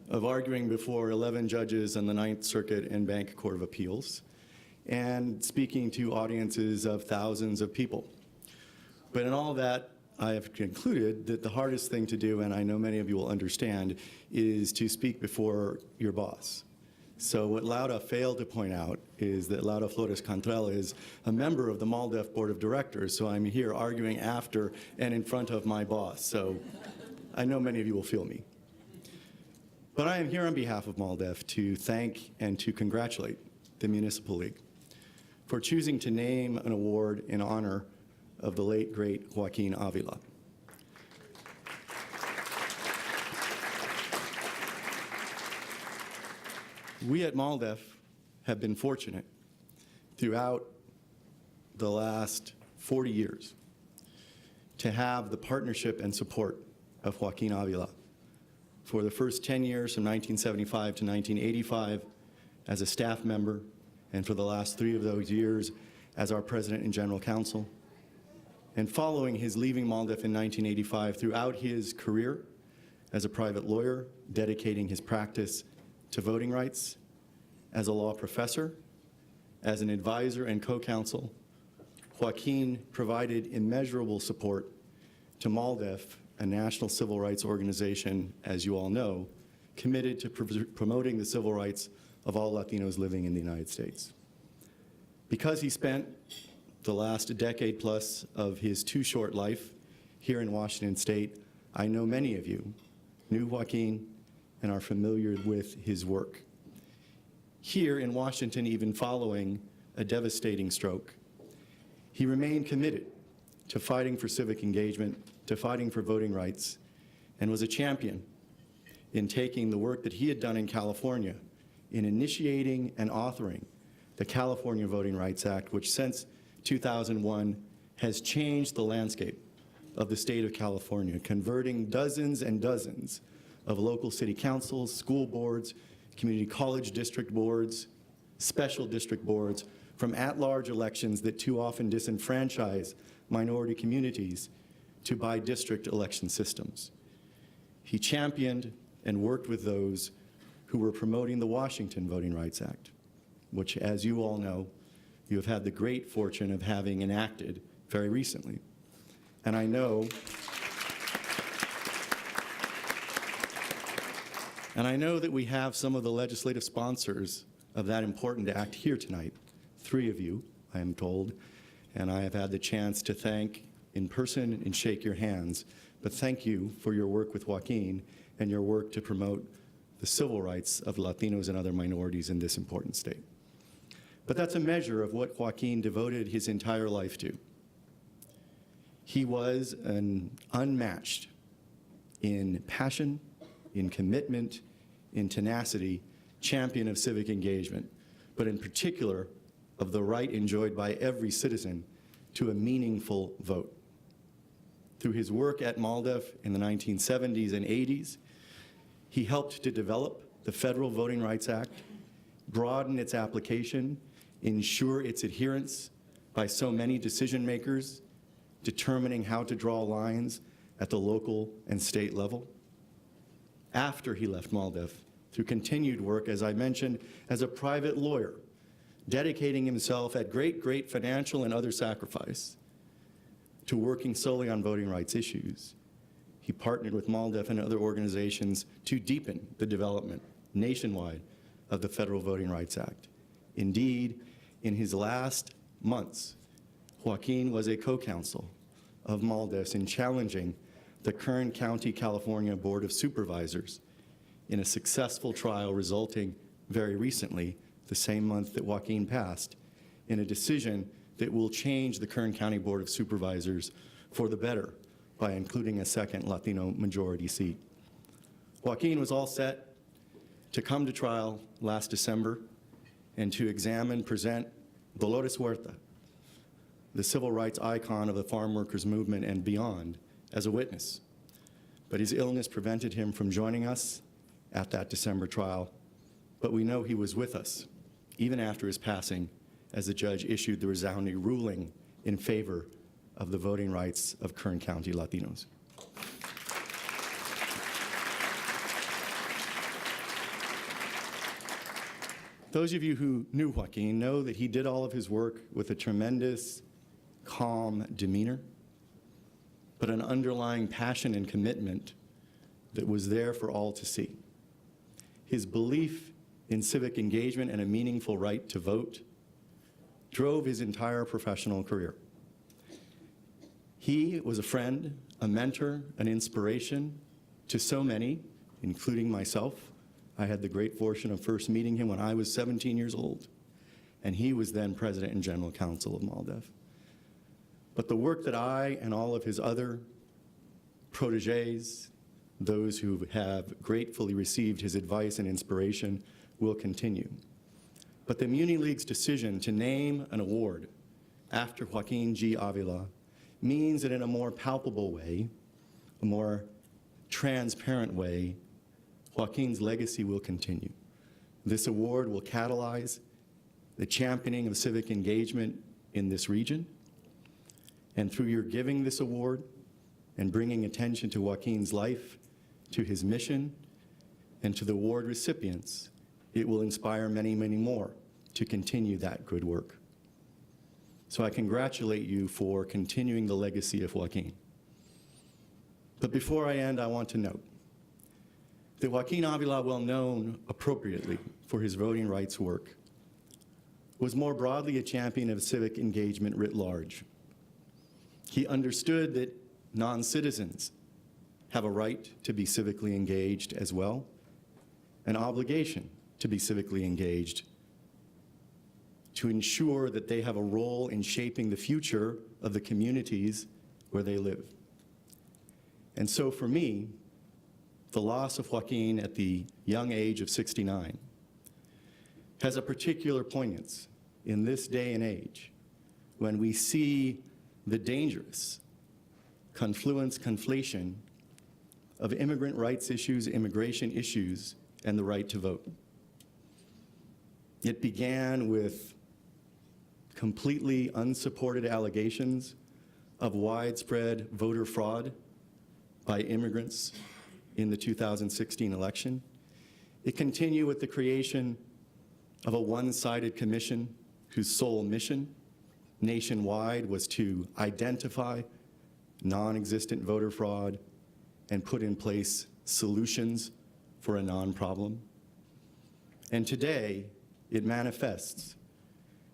of arguing before 11 judges on the Ninth Circuit and Bank Court of Appeals, and speaking to audiences of thousands of people. But in all that, I have concluded that the hardest thing to do, and I know many of you will understand, is to speak before your boss. So what Laura failed to point out is that Laura Flores Cantrell is a member of the MALDEF Board of Directors, so I'm here arguing after and in front of my boss. So I know many of you will feel me. But I am here on behalf of MALDEF to thank and to congratulate the Municipal League for choosing to name an award in honor of the late, great Joaquin Avila. We at MALDEF have been fortunate throughout the last 40 years to have the partnership and support of Joaquin Avila for the first 10 years from 1975 to 1985 as a staff member, and for the last 3 of those years as our president and general counsel. And following his leaving MALDEF in 1985, throughout his career as a private lawyer, dedicating his practice to voting rights, as a law professor, as an advisor and co-counsel, Joaquin provided immeasurable support to MALDEF a national civil rights organization, as you all know, committed to promoting the civil rights of all Latinos living in the United States. Because he spent the last decade plus of his too short life here in Washington State, I know many of you knew Joaquin and are familiar with his work. Here in Washington, even following a devastating stroke, he remained committed to fighting for civic engagement, to fighting for voting rights, and was a champion in taking the work that he had done in California in initiating and authoring the California Voting Rights Act, which since 2001 has changed the landscape of the state of California, converting dozens and dozens of local city councils, school boards, community college district boards, special district boards, from at-large elections that too often disenfranchise minority communities to by-district election systems. He championed and worked with those who were promoting the Washington Voting Rights Act, which, as you all know, you have had the great fortune of having enacted very recently. And I know that we have some of the legislative sponsors of that important act here tonight. 3 of you, I am told, and I have had the chance to thank in person and shake your hands, but thank you for your work with Joaquin and your work to promote the civil rights of Latinos and other minorities in this important state. But that's a measure of what Joaquin devoted his entire life to. He was an unmatched in passion, in commitment, in tenacity, champion of civic engagement, but in particular of the right enjoyed by every citizen to a meaningful vote. Through his work at MALDEF in the 1970s and 80s, he helped to develop the Federal Voting Rights Act, broaden its application, ensure its adherence by so many decision makers, determining how to draw lines at the local and state level. After he left MALDEF, through continued work, as I mentioned, as a private lawyer, dedicating himself at great financial and other sacrifice to working solely on voting rights issues. He partnered with MALDEF and other organizations to deepen the development nationwide of the Federal Voting Rights Act. Indeed, in his last months, Joaquin was a co-counsel of MALDEF in challenging the Kern County, California Board of Supervisors in a successful trial resulting very recently, the same month that Joaquin passed, in a decision that will change the Kern County Board of Supervisors for the better by including a second Latino majority seat. Joaquin was all set to come to trial last December and to examine, present Dolores Huerta, the civil rights icon of the farm workers movement and beyond, as a witness. But his illness prevented him from joining us at that December trial, but we know he was with us, even after his passing, as the judge issued the resounding ruling in favor of the voting rights of Kern County Latinos. Those of you who knew Joaquin know that he did all of his work with a tremendous, calm demeanor, but an underlying passion and commitment that was there for all to see. His belief in civic engagement and a meaningful right to vote drove his entire professional career. He was a friend, a mentor, an inspiration to so many, including myself. I had the great fortune of first meeting him when I was 17 years old, and he was then president and general counsel of MALDEF. But the work that I and all of his other protégés, those who have gratefully received his advice and inspiration, will continue. But the Muni League's decision to name an award after Joaquin G. Avila means that in a more palpable way, a more transparent way, Joaquin's legacy will continue. This award will catalyze the championing of civic engagement in this region. And through your giving this award and bringing attention to Joaquin's life, to his mission, and to the award recipients, it will inspire many, many more to continue that good work. So I congratulate you for continuing the legacy of Joaquin. But before I end, I want to note that Joaquin Avila, well known appropriately for his voting rights work, was more broadly a champion of civic engagement writ large. He understood that non-citizens have a right to be civically engaged as well, an obligation to be civically engaged, to ensure that they have a role in shaping the future of the communities where they live. And so for me, the loss of Joaquin at the young age of 69 has a particular poignance in this day and age when we see the dangerous conflation of immigrant rights issues, immigration issues, and the right to vote. It began with completely unsupported allegations of widespread voter fraud by immigrants in the 2016 election. It continued with the creation of a one-sided commission whose sole mission nationwide was to identify non-existent voter fraud and put in place solutions for a non-problem. And today, it manifests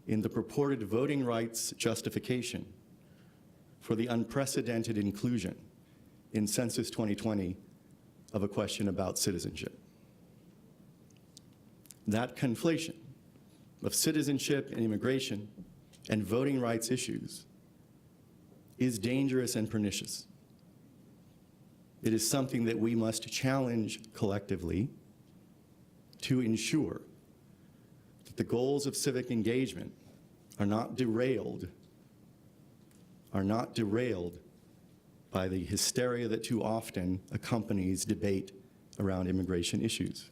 in the purported voting rights justification for the unprecedented inclusion in Census 2020 of a question about citizenship. That conflation of citizenship and immigration and voting rights issues is dangerous and pernicious. It is something that we must challenge collectively to ensure that the goals of civic engagement are not derailed by the hysteria that too often accompanies debate around immigration issues.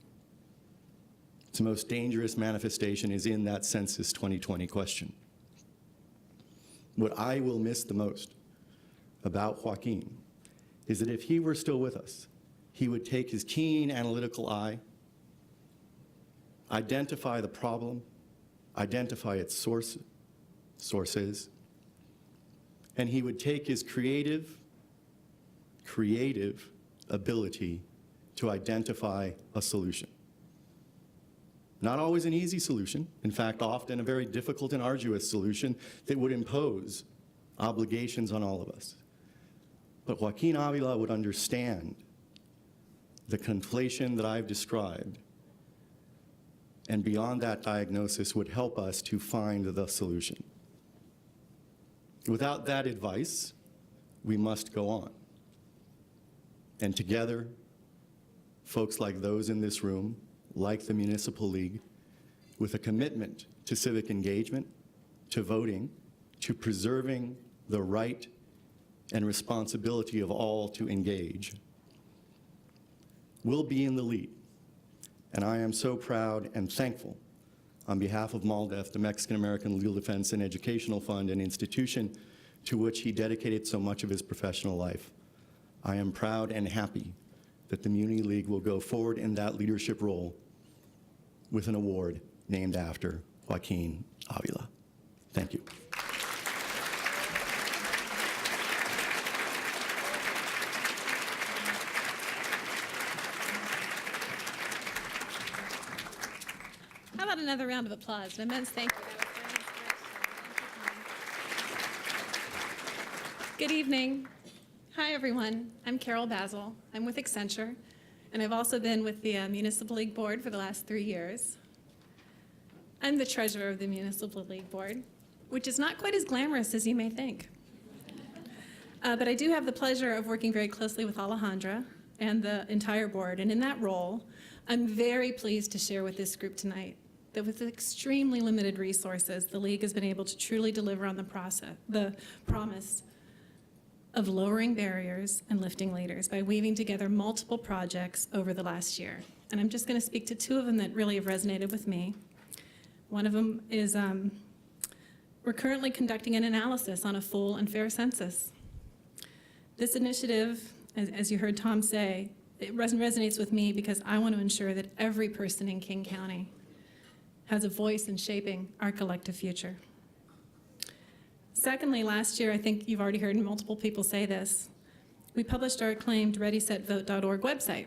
Its most dangerous manifestation is in that Census 2020 question. What I will miss the most about Joaquin is that if he were still with us, he would take his keen analytical eye, identify the problem, identify its sources, and he would take his creative ability to identify a solution. Not always an easy solution, in fact, often a very difficult and arduous solution that would impose obligations on all of us. But Joaquin Avila would understand the conflation that I've described, and beyond that diagnosis would help us to find the solution. Without that advice, we must go on. And together, folks like those in this room, like the Municipal League, with a commitment to civic engagement, to voting, to preserving the right and responsibility of all to engage, will be in the lead. And I am so proud and thankful on behalf of MALDEF, the Mexican American Legal Defense and Educational Fund, an institution to which he dedicated so much of his professional life. I am proud and happy that the Muni League will go forward in that leadership role with an award named after Joaquin Avila. Thank you. How about another round of applause? An immense thank you. That was very inspirational. Good evening. Hi, everyone. I'm Carol Basil. I'm with Accenture, and I've also been with the Municipal League Board for the last 3 years. I'm the treasurer of the Municipal League Board, which is not quite as glamorous as you may think. But I do have the pleasure of working very closely with Alejandra and the entire board, and in that role, I'm very pleased to share with this group tonight that with extremely limited resources, the League has been able to truly deliver on the promise of lowering barriers and lifting leaders by weaving together multiple projects over the last year. And I'm just going to speak to two of them that really have resonated with me. One of them is we're currently conducting an analysis on a full and fair census. This initiative, as you heard Tom say, it resonates with me because I want to ensure that every person in King County has a voice in shaping our collective future. Secondly, last year, I think you've already heard multiple people say this, we published our acclaimed ReadySetVote.org website.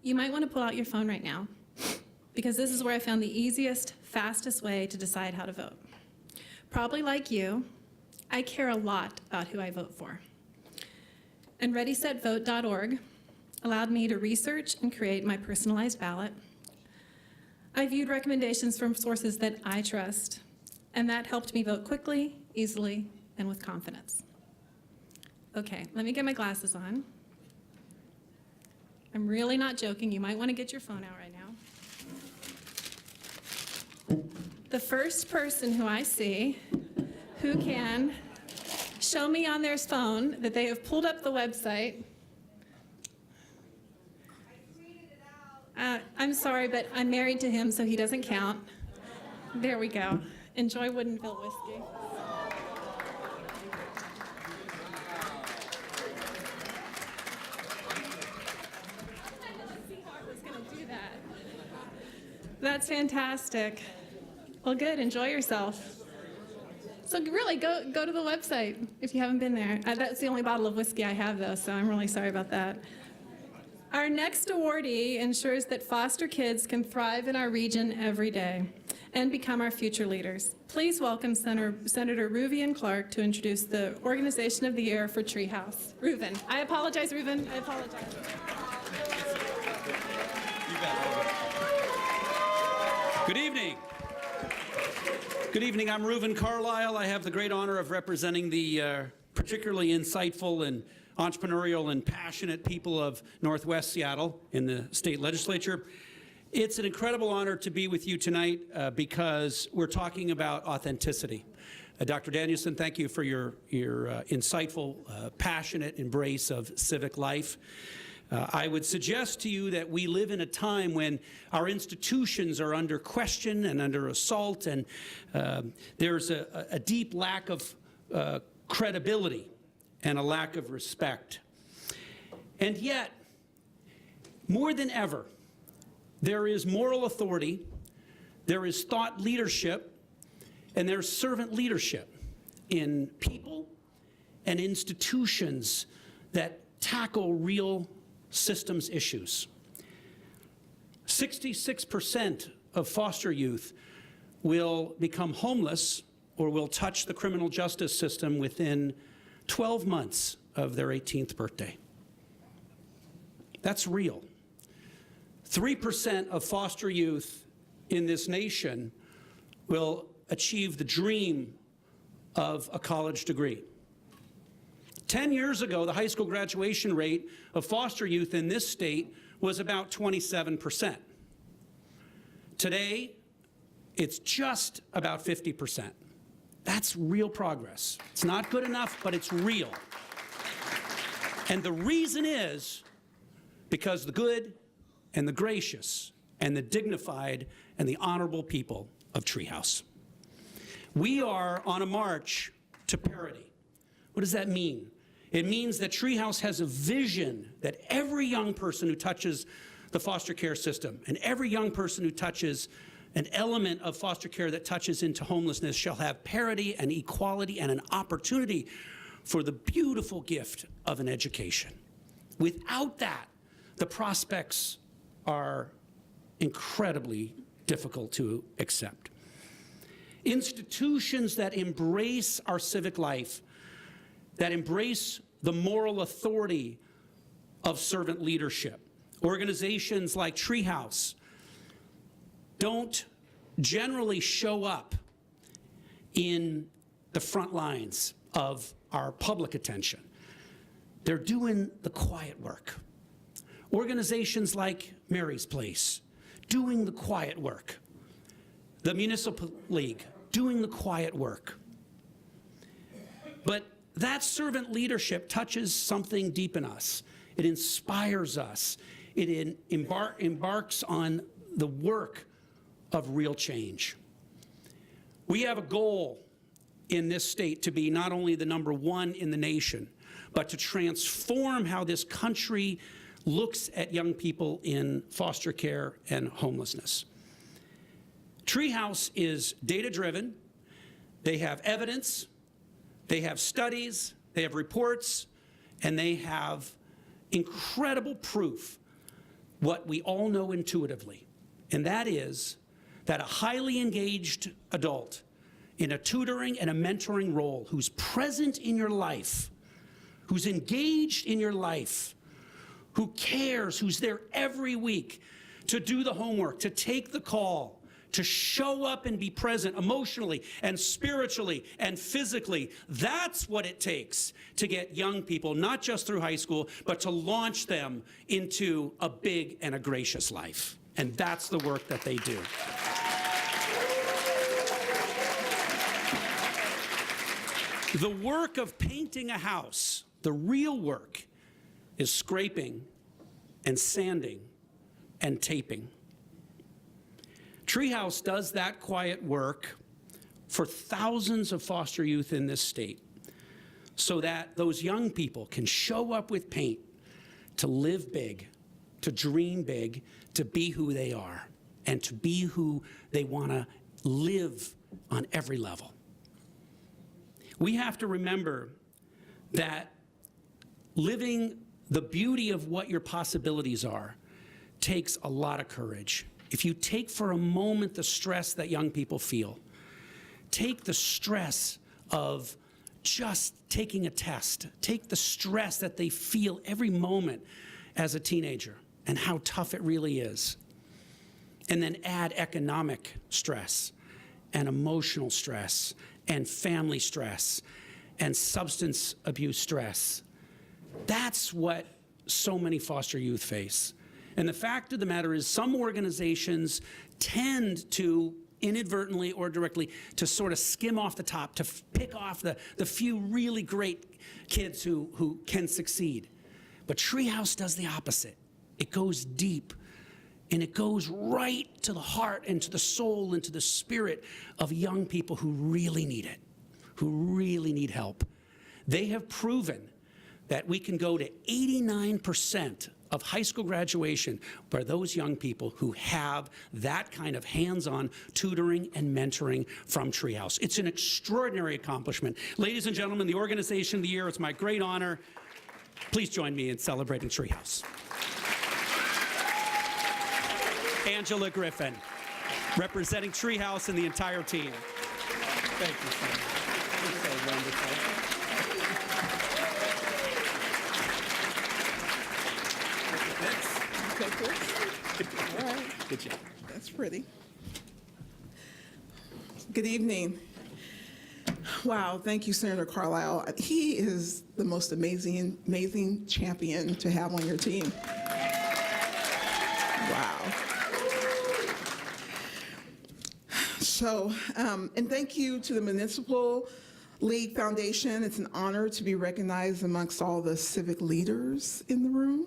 You might want to pull out your phone right now, because this is where I found the easiest, fastest way to decide how to vote. Probably like you, I care a lot about who I vote for. And ReadySetVote.org allowed me to research and create my personalized ballot. I viewed recommendations from sources that I trust, and that helped me vote quickly, easily, and with confidence. Okay, let me get my glasses on. I'm really not joking. You might want to get your phone out right now. The first person who I see who can show me on their phone that they have pulled up the website. I'm sorry, but I'm married to him, so he doesn't count. There we go. Enjoy Woodinville whiskey. That's fantastic. Well, good. Enjoy yourself. So really, go to the website if you haven't been there. That's the only bottle of whiskey I have, though, so I'm really sorry about that. Our next awardee ensures that foster kids can thrive in our region every day and become our future leaders. Please welcome Senator Ruvian Clark to introduce the Organization of the Year for Treehouse. Reuven. I apologize, Reuven. I apologize. Good evening. Good evening. I'm Reuven Carlisle. I have the great honor of representing the particularly insightful and entrepreneurial and passionate people of Northwest Seattle in the state legislature. It's an incredible honor to be with you tonight because we're talking about authenticity. Dr. Danielson, thank you for your insightful, passionate embrace of civic life. I would suggest to you that we live in a time when our institutions are under question and under assault, and there's a deep lack of credibility and a lack of respect. And yet, more than ever, there is moral authority, there is thought leadership, and there's servant leadership in people and institutions that tackle real systems issues. 66% of foster youth will become homeless or will touch the criminal justice system within 12 months of their 18th birthday. That's real. 3% of foster youth in this nation will achieve the dream of a college degree. 10 years ago, the high school graduation rate of foster youth in this state was about 27%. Today, it's just about 50%. That's real progress. It's not good enough, but it's real. And the reason is because the good and the gracious and the dignified and the honorable people of Treehouse. We are on a march to parity. What does that mean? It means that Treehouse has a vision that every young person who touches the foster care system and every young person who touches an element of foster care that touches into homelessness shall have parity and equality and an opportunity for the beautiful gift of an education. Without that, the prospects are incredibly difficult to accept. Institutions that embrace our civic life, that embrace the moral authority of servant leadership, organizations like Treehouse, don't generally show up in the front lines of our public attention. They're doing the quiet work. Organizations like Mary's Place, doing the quiet work. The Municipal League, doing the quiet work. But that servant leadership touches something deep in us. It inspires us. It embarks on the work of real change. We have a goal in this state to be not only the #1 in the nation, but to transform how this country looks at young people in foster care and homelessness. Treehouse is data-driven. They have evidence, they have studies, they have reports, and they have incredible proof what we all know intuitively, and that is that a highly engaged adult in a tutoring and a mentoring role who's present in your life, who's engaged in your life, who cares, who's there every week to do the homework, to take the call, to show up and be present emotionally and spiritually and physically. That's what it takes to get young people, not just through high school, but to launch them into a big and a gracious life. And that's the work that they do. The work of painting a house, the real work, is scraping and sanding and taping. Treehouse does that quiet work for thousands of foster youth in this state so that those young people can show up with paint to live big, to dream big, to be who they are, and to be who they want to live on every level. We have to remember that living the beauty of what your possibilities are takes a lot of courage. If you take for a moment the stress that young people feel, take the stress of just taking a test, take the stress that they feel every moment as a teenager and how tough it really is, and then add economic stress and emotional stress and family stress and substance abuse stress. That's what so many foster youth face. And the fact of the matter is some organizations tend to inadvertently or directly to sort of skim off the top, to pick off the few really great kids who can succeed. But Treehouse does the opposite. It goes deep, and it goes right to the heart and to the soul and to the spirit of young people who really need it, who really need help. They have proven that we can go to 89% of high school graduation for those young people who have that kind of hands-on tutoring and mentoring from Treehouse. It's an extraordinary accomplishment. Ladies and gentlemen, the Organization of the Year, it's my great honor. Please join me in celebrating Treehouse. Angela Griffin, representing Treehouse and the entire team. Thank you so much. You're so wonderful. Okay, cool. All right. Good job. That's pretty. Good evening. Wow, thank you, Senator Carlisle. He is the most amazing champion to have on your team. Wow. So, and thank you to the Municipal League Foundation. It's an honor to be recognized amongst all the civic leaders in the room.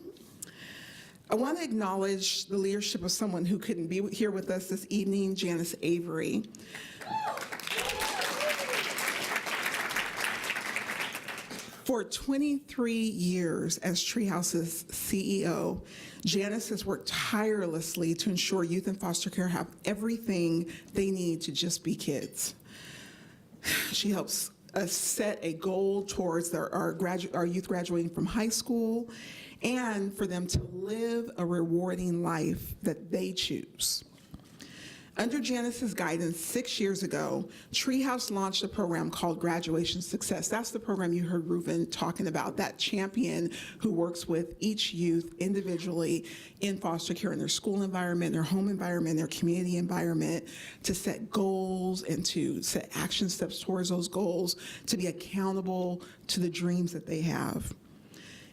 I want to acknowledge the leadership of someone who couldn't be here with us this evening, Janice Avery. For 23 years as Treehouse's CEO, Janice has worked tirelessly to ensure youth in foster care have everything they need to just be kids. She helps us set a goal towards our youth graduating from high school and for them to live a rewarding life that they choose. Under Janice's guidance 6 years ago, Treehouse launched a program called Graduation Success. That's the program you heard Reuven talking about, that champion who works with each youth individually in foster care in their school environment, their home environment, their community environment, to set goals and to set action steps towards those goals, to be accountable to the dreams that they have.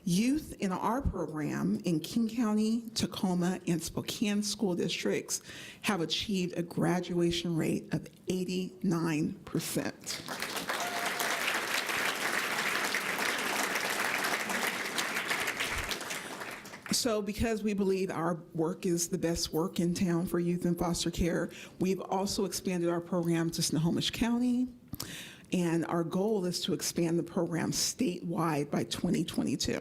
Youth in our program in King County, Tacoma, and Spokane school districts have achieved a graduation rate of 89%. So because we believe our work is the best work in town for youth in foster care, we've also expanded our program to Snohomish County, and our goal is to expand the program statewide by 2022.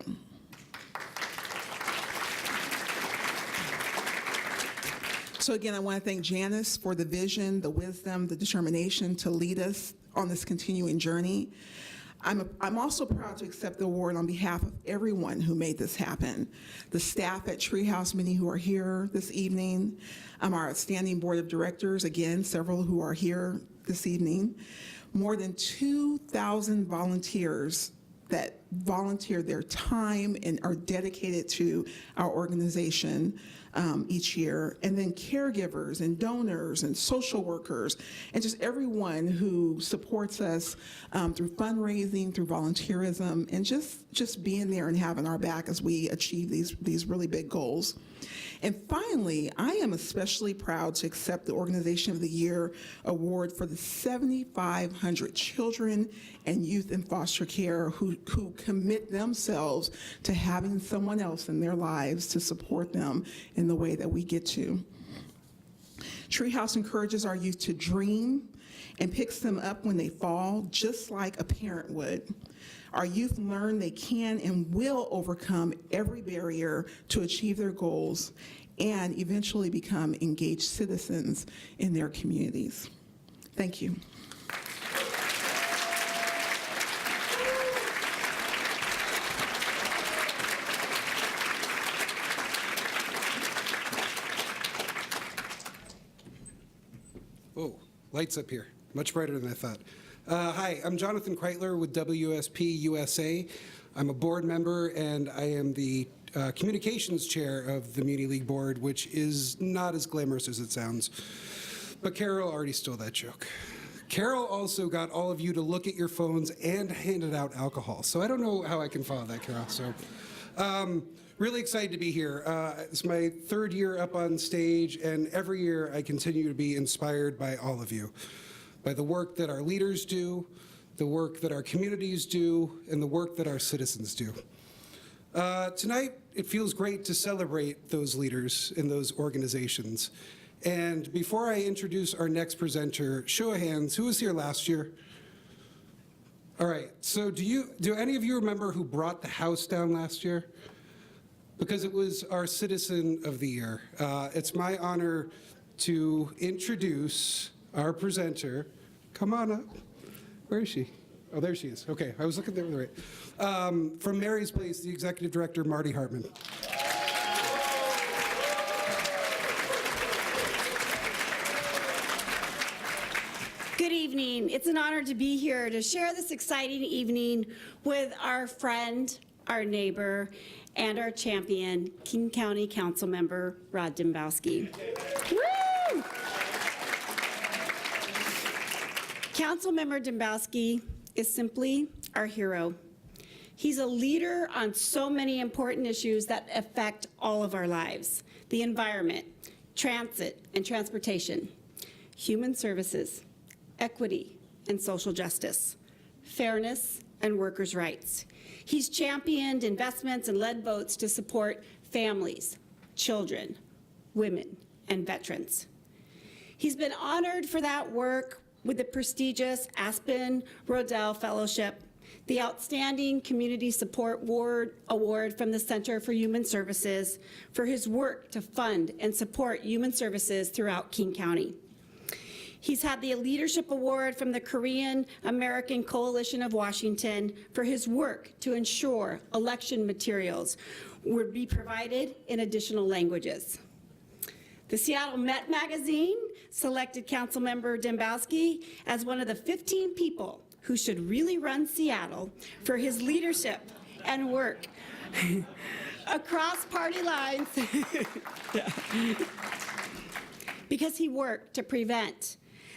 So again, I want to thank Janice for the vision, the wisdom, the determination to lead us on this continuing journey. I'm also proud to accept the award on behalf of everyone who made this happen. The staff at Treehouse, many who are here this evening, our outstanding board of directors, again, several who are here this evening, more than 2,000 volunteers that volunteer their time and are dedicated to our organization each year, and then caregivers and donors and social workers and just everyone who supports us through fundraising, through volunteerism, and just being there and having our back as we achieve these really big goals. And finally, I am especially proud to accept the Organization of the Year award for the 7,500 children and youth in foster care who commit themselves to having someone else in their lives to support them in the way that we get to. Treehouse encourages our youth to dream and picks them up when they fall, just like a parent would. Our youth learn they can and will overcome every barrier to achieve their goals and eventually become engaged citizens in their communities. Thank you. Oh, lights up here. Much brighter than I thought. Hi, I'm Jonathan Kreitler with WSP USA. I'm a board member and I am the communications chair of the Muni League board, which is not as glamorous as it sounds. But Carol already stole that joke. Carol also got all of you to look at your phones and handed out alcohol. So I don't know how I can follow that, Carol. So really excited to be here. It's my third year up on stage, and every year I continue to be inspired by all of you, by the work that our leaders do, the work that our communities do, and the work that our citizens do. Tonight, it feels great to celebrate those leaders in those organizations. And before I introduce our next presenter, show of hands, who was here last year? All right, so do any of you remember who brought the house down last year? Because it was our Citizen of the Year. It's my honor to introduce our presenter. Come on up. Where is she? Oh, there she is. Okay, I was looking there. Right. From Mary's Place, the Executive Director, Marty Hartman. Good evening. It's an honor to be here to share this exciting evening with our friend, our neighbor, and our champion, King County Council Member Rod Dembowski. Woo! Councilmember Dembowski is simply our hero. He's a leader on so many important issues that affect all of our lives: the environment, transit and transportation, human services, equity and social justice, fairness and workers' rights. He's championed investments and led votes to support families, children, women, and veterans. He's been honored for that work with the prestigious Aspen Rodell Fellowship, the Outstanding Community Support Award from the Center for Human Services for his work to fund and support human services throughout King County. He's had the Leadership Award from the Korean American Coalition of Washington for his work to ensure election materials would be provided in additional languages. The Seattle Met magazine selected Councilmember Dembowski as one of the 15 people who should really run Seattle for his leadership and work across party lines because he worked to prevent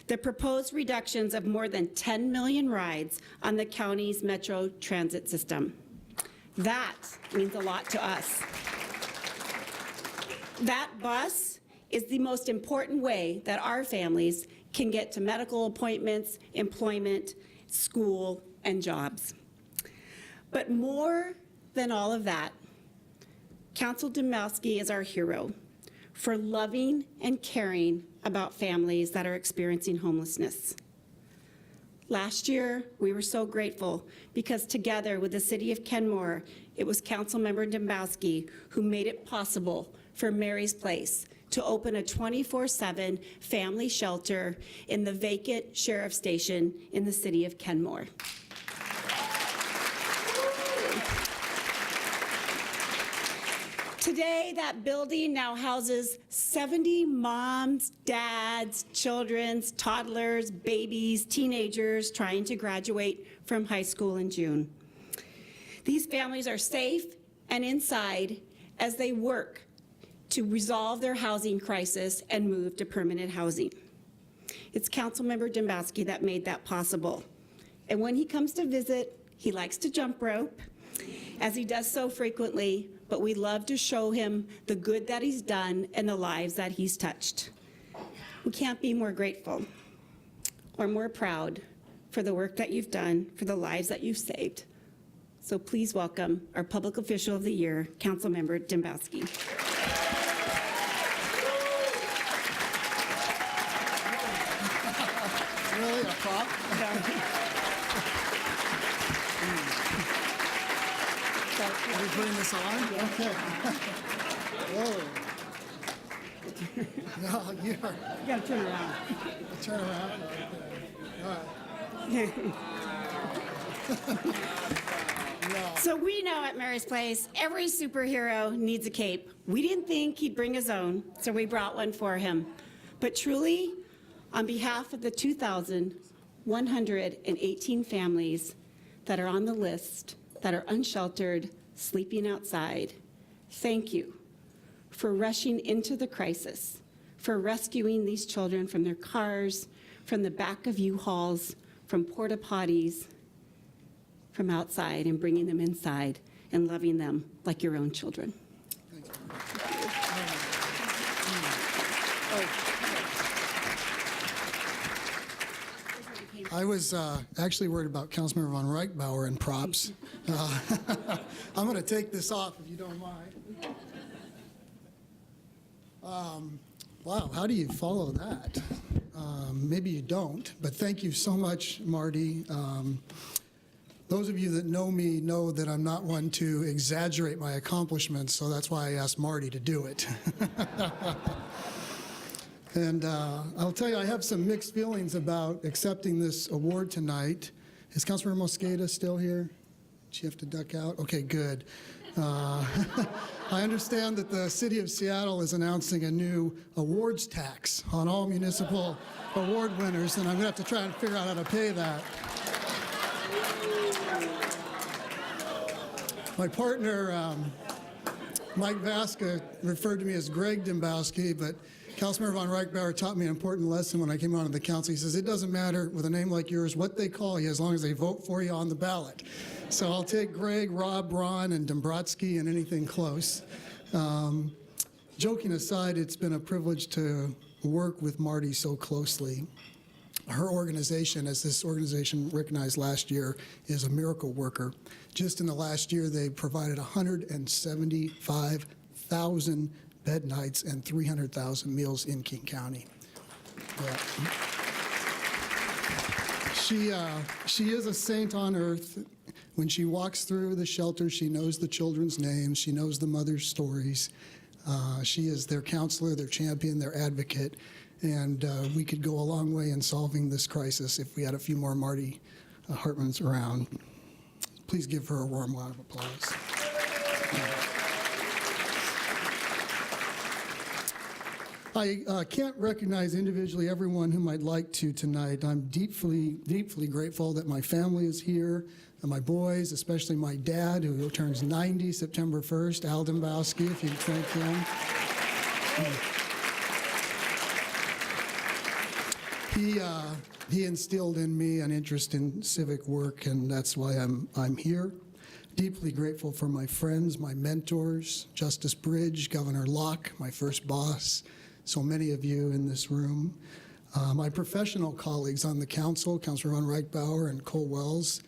the proposed reductions of more than 10 million rides on the county's metro transit system. That means a lot to us. That bus is the most important way that our families can get to medical appointments, employment, school, and jobs. But more than all of that, Council Dembowski is our hero for loving and caring about families that are experiencing homelessness. Last year, we were so grateful because together with the City of Kenmore, it was Councilmember Dembowski who made it possible for Mary's Place to open a 24/7 family shelter in the vacant sheriff's station in the City of Kenmore. Today, that building now houses 70 moms, dads, children, toddlers, babies, teenagers trying to graduate from high school in June. These families are safe and inside as they work to resolve their housing crisis and move to permanent housing. It's Councilmember Dombowski that made that possible. And when he comes to visit, he likes to jump rope, as he does so frequently, but we love to show him the good that he's done and the lives that he's touched. We can't be more grateful or more proud for the work that you've done, for the lives that you've saved. So please welcome our Public Official of the Year, Councilmember Dombowski. Really, a prop? Are we putting this on? Okay. Whoa. No, you gotta turn around. Turn around. All right. So we know at Mary's Place, every superhero needs a cape. We didn't think he'd bring his own, so we brought one for him. But truly, on behalf of the 2,118 families that are on the list, that are unsheltered, sleeping outside, thank you for rushing into the crisis, for rescuing these children from their cars, from the back of U-Hauls, from porta potties, from outside, and bringing them inside and loving them like your own children. I was actually worried about Councilmember von Reichbauer and props. I'm going to take this off if you don't mind. Wow, how do you follow that? Maybe you don't, but thank you so much, Marty. Those of you that know me know that I'm not one to exaggerate my accomplishments, so that's why I asked Marty to do it. And I'll tell you, I have some mixed feelings about accepting this award tonight. Is Councilmember Mosqueda still here? Did she have to duck out? Okay, good. I understand that the City of Seattle is announcing a new awards tax on all municipal award winners, and I'm going to have to try and figure out how to pay that. My partner, Mike Vaska, referred to me as Greg Dombowski, but Councilmember von Reichbauer taught me an important lesson when I came onto the council. He says, it doesn't matter with a name like yours what they call you as long as they vote for you on the ballot. So I'll take Greg, Rob, Ron, and Dombrowski and anything close. Joking aside, it's been a privilege to work with Marty so closely. Her organization, as this organization recognized last year, is a miracle worker. Just in the last year, they provided 175,000 bed nights and 300,000 meals in King County. She is a saint on earth. When she walks through the shelter, she knows the children's names. She knows the mother's stories. She is their counselor, their champion, their advocate. And we could go a long way in solving this crisis if we had a few more Marty Hartmans around. Please give her a warm round of applause. I can't recognize individually everyone whom I'd like to tonight. I'm deeply, deeply grateful that my family is here, and my boys, especially my dad, who turns 90 September 1st, Al Dombowski, if you can thank him. He instilled in me an interest in civic work, and that's why I'm here. Deeply grateful for my friends, my mentors, Justice Bridge, Governor Locke, my first boss, so many of you in this room. My professional colleagues on the council, Councilor Ron Reichbauer and Cole Wells,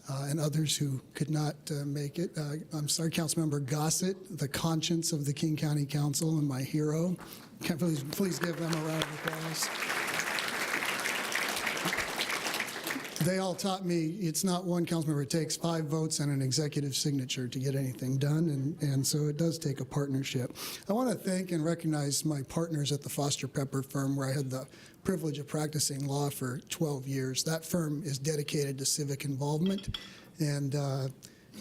and others who could not make it. I'm sorry, Councilmember Gossett, the conscience of the King County Council and my hero. Please give them a round of applause. They all taught me it's not one council member. It takes 5 votes and an executive signature to get anything done, and so it does take a partnership. I want to thank and recognize my partners at the Foster Pepper firm, where I had the privilege of practicing law for 12 years. That firm is dedicated to civic involvement, and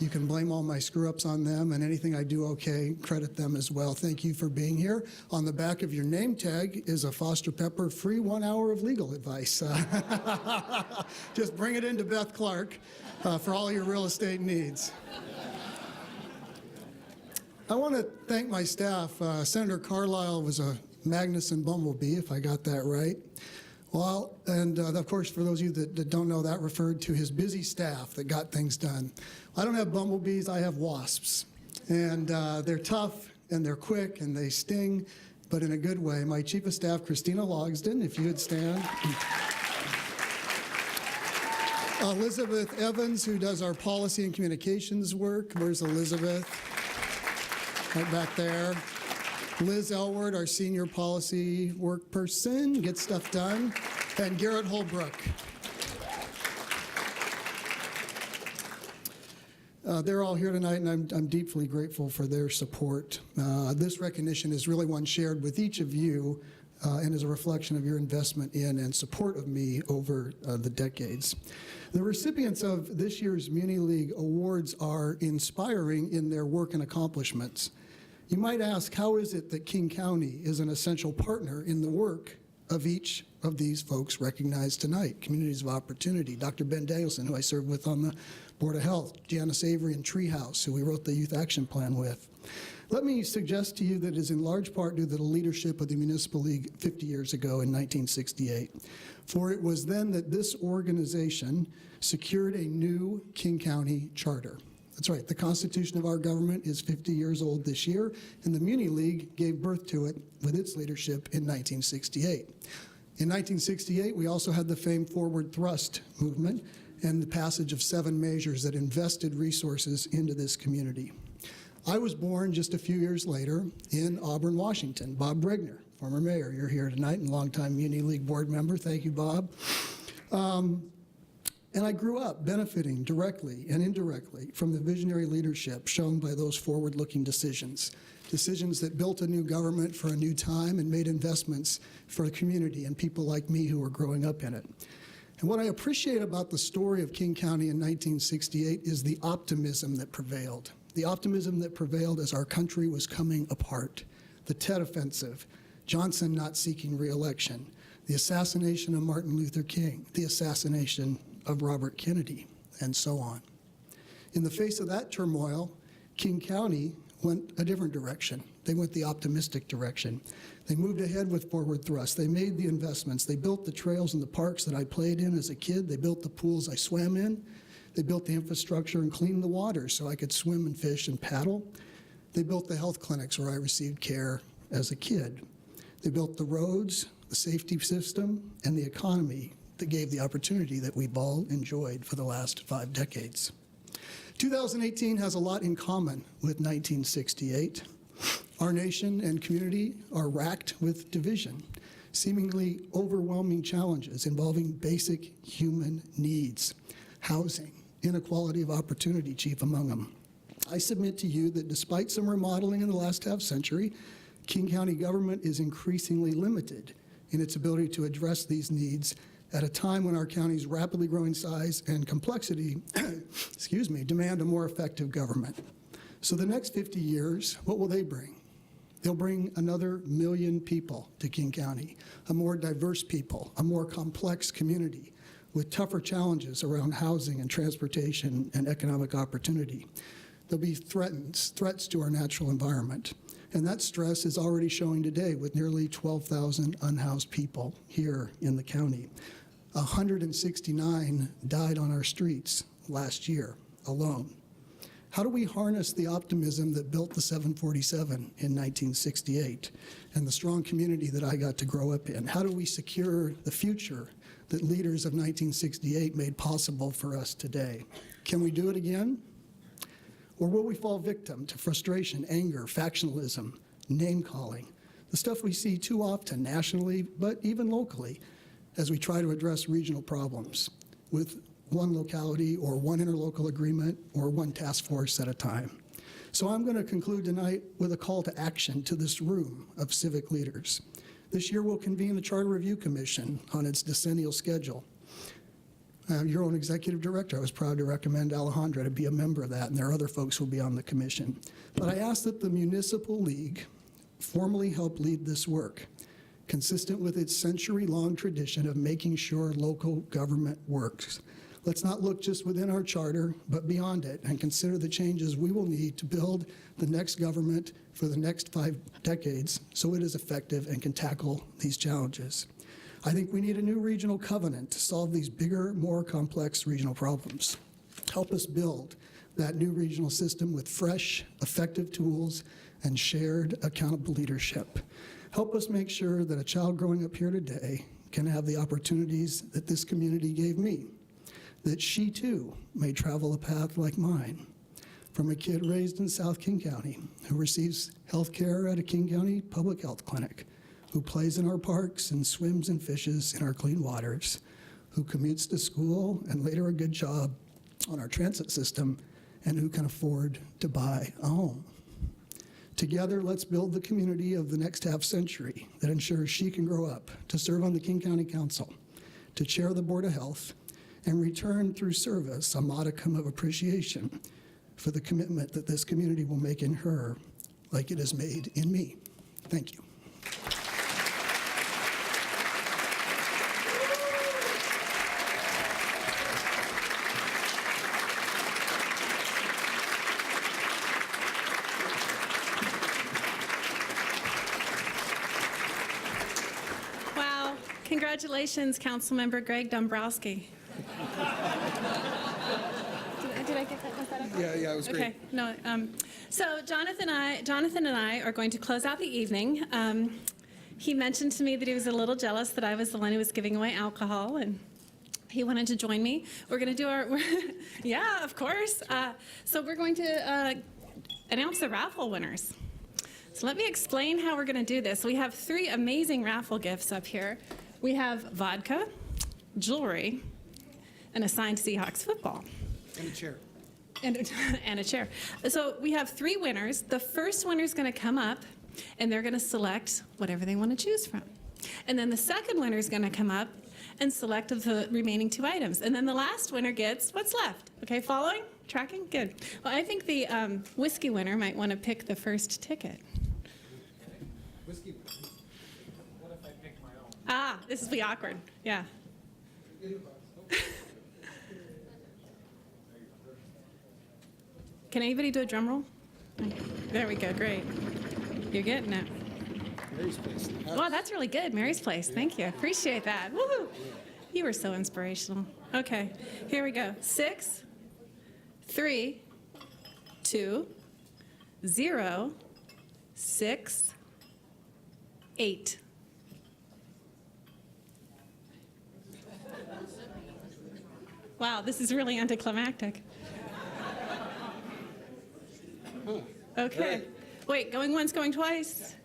You can blame all my screw-ups on them, and anything I do okay, credit them as well. Thank you for being here. On the back of your name tag is a Foster Pepper free 1 hour of legal advice. Just bring it into Beth Clark for all your real estate needs. I want to thank my staff. Senator Carlisle was a Magnuson bumblebee, if I got that right. Well, and of course, for those of you that don't know, that referred to his busy staff that got things done. I don't have bumblebees, I have wasps. And they're tough, and they're quick, and they sting, but in a good way. My Chief of Staff, Christina Logsdon, if you would stand. Elizabeth Evans, who does our policy and communications work. Where's Elizabeth? Right back there. Liz Elward, our senior policy work person, gets stuff done. And Garrett Holbrook. They're all here tonight, and I'm deeply grateful for their support. This recognition is really one shared with each of you and is a reflection of your investment in and support of me over the decades. The recipients of this year's Muni League Awards are inspiring in their work and accomplishments. You might ask, how is it that King County is an essential partner in the work of each of these folks recognized tonight? Communities of Opportunity, Dr. Ben Danielson, who I served with on the Board of Health, Janice Avery and Treehouse, who we wrote the Youth Action Plan with. Let me suggest to you that it is in large part due to the leadership of the Municipal League 50 years ago in 1968. For it was then that this organization secured a new King County charter. That's right, the Constitution of our government is 50 years old this year, and the Muni League gave birth to it with its leadership in 1968. In 1968, we also had the famed Forward Thrust movement and the passage of 7 measures that invested resources into this community. I was born just a few years later in Auburn, Washington. Bob Bregner, former mayor, you're here tonight, and longtime Muni League board member. Thank you, Bob. And I grew up benefiting directly and indirectly from the visionary leadership shown by those forward-looking decisions that built a new government for a new time and made investments for the community and people like me who were growing up in it. And what I appreciate about the story of King County in 1968 is the optimism that prevailed. The optimism that prevailed as our country was coming apart. The Tet Offensive, Johnson not seeking re-election, the assassination of Martin Luther King, the assassination of Robert Kennedy, and so on. In the face of that turmoil, King County went a different direction. They went the optimistic direction. They moved ahead with Forward Thrust. They made the investments. They built the trails and the parks that I played in as a kid. They built the pools I swam in. They built the infrastructure and cleaned the water so I could swim and fish and paddle. They built the health clinics where I received care as a kid. They built the roads, the safety system, and the economy that gave the opportunity that we've all enjoyed for the last 5 decades. 2018 has a lot in common with 1968. Our nation and community are racked with division, seemingly overwhelming challenges involving basic human needs, housing, inequality of opportunity chief among them. I submit to you that despite some remodeling in the last half-century, King County government is increasingly limited in its ability to address these needs at a time when our county's rapidly growing size and complexity demand a more effective government. So the next 50 years, what will they bring? They'll bring another 1 million people to King County, a more diverse people, a more complex community with tougher challenges around housing and transportation and economic opportunity. There'll be threats to our natural environment. And that stress is already showing today with nearly 12,000 unhoused people here in the county. 169 died on our streets last year alone. How do we harness the optimism that built the 747 in 1968 and the strong community that I got to grow up in? How do we secure the future that leaders of 1968 made possible for us today? Can we do it again? Or will we fall victim to frustration, anger, factionalism, name-calling, the stuff we see too often nationally, but even locally, as we try to address regional problems with one locality or one interlocal agreement or one task force at a time? So I'm going to conclude tonight with a call to action to this room of civic leaders. This year we'll convene the Charter Review Commission on its decennial schedule. your own executive director. I was proud to recommend Alejandra to be a member of that, and there are other folks who will be on the commission. But I ask that the Municipal League formally help lead this work, consistent with its century-long tradition of making sure local government works. Let's not look just within our charter, but beyond it, and consider the changes we will need to build the next government for the next 5 decades so it is effective and can tackle these challenges. I think we need a new regional covenant to solve these bigger, more complex regional problems. Help us build that new regional system with fresh, effective tools and shared, accountable leadership. Help us make sure that a child growing up here today can have the opportunities that this community gave me, that she too may travel a path like mine. From a kid raised in South King County who receives health care at a King County public health clinic, who plays in our parks and swims and fishes in our clean waters, who commutes to school and later a good job on our transit system, and who can afford to buy a home. Together, let's build the community of the next half century that ensures she can grow up to serve on the King County Council, to chair the Board of Health, and return through service a modicum of appreciation for the commitment that this community will make in her like it has made in me. Thank you. Wow. Congratulations, Councilmember Greg Dombrowski. Did I get that? Was that okay? Yeah, it was great. Okay. No. So Jonathan and I are going to close out the evening. He mentioned to me that he was a little jealous that I was the one who was giving away alcohol, and he wanted to join me. We're going to do our, yeah, of course. So we're going to announce the raffle winners. So let me explain how we're going to do this. We have 3 amazing raffle gifts up here. We have vodka, jewelry, and a signed Seahawks football. And a chair. And a chair. So we have 3 winners. The first winner is going to come up, and they're going to select whatever they want to choose from. And then the second winner is going to come up and select the remaining 2 items. And then the last winner gets what's left. Okay, following? Tracking? Good. Well, I think the whiskey winner might want to pick the first ticket. Whiskey. What if I pick my own? Ah, this will be awkward. Yeah. Can anybody do a drum roll? There we go, great. You're getting it. Mary's Place. Wow, that's really good. Mary's Place, thank you. Appreciate that. Woohoo! You were so inspirational. Okay, here we go. 6, 3, 2, 0, 6, 8. Wow, this is really anticlimactic. Okay. Wait, going once, going twice.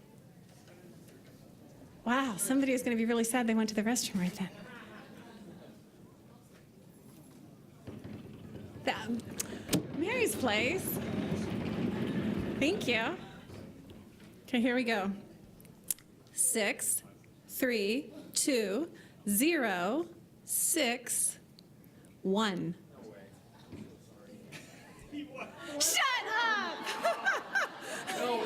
Wow, somebody is going to be really sad they went to the restroom right then. Mary's Place. Thank you. Okay, here we go. 6, 3, 2, 0, 6, 1. Shut up! No way.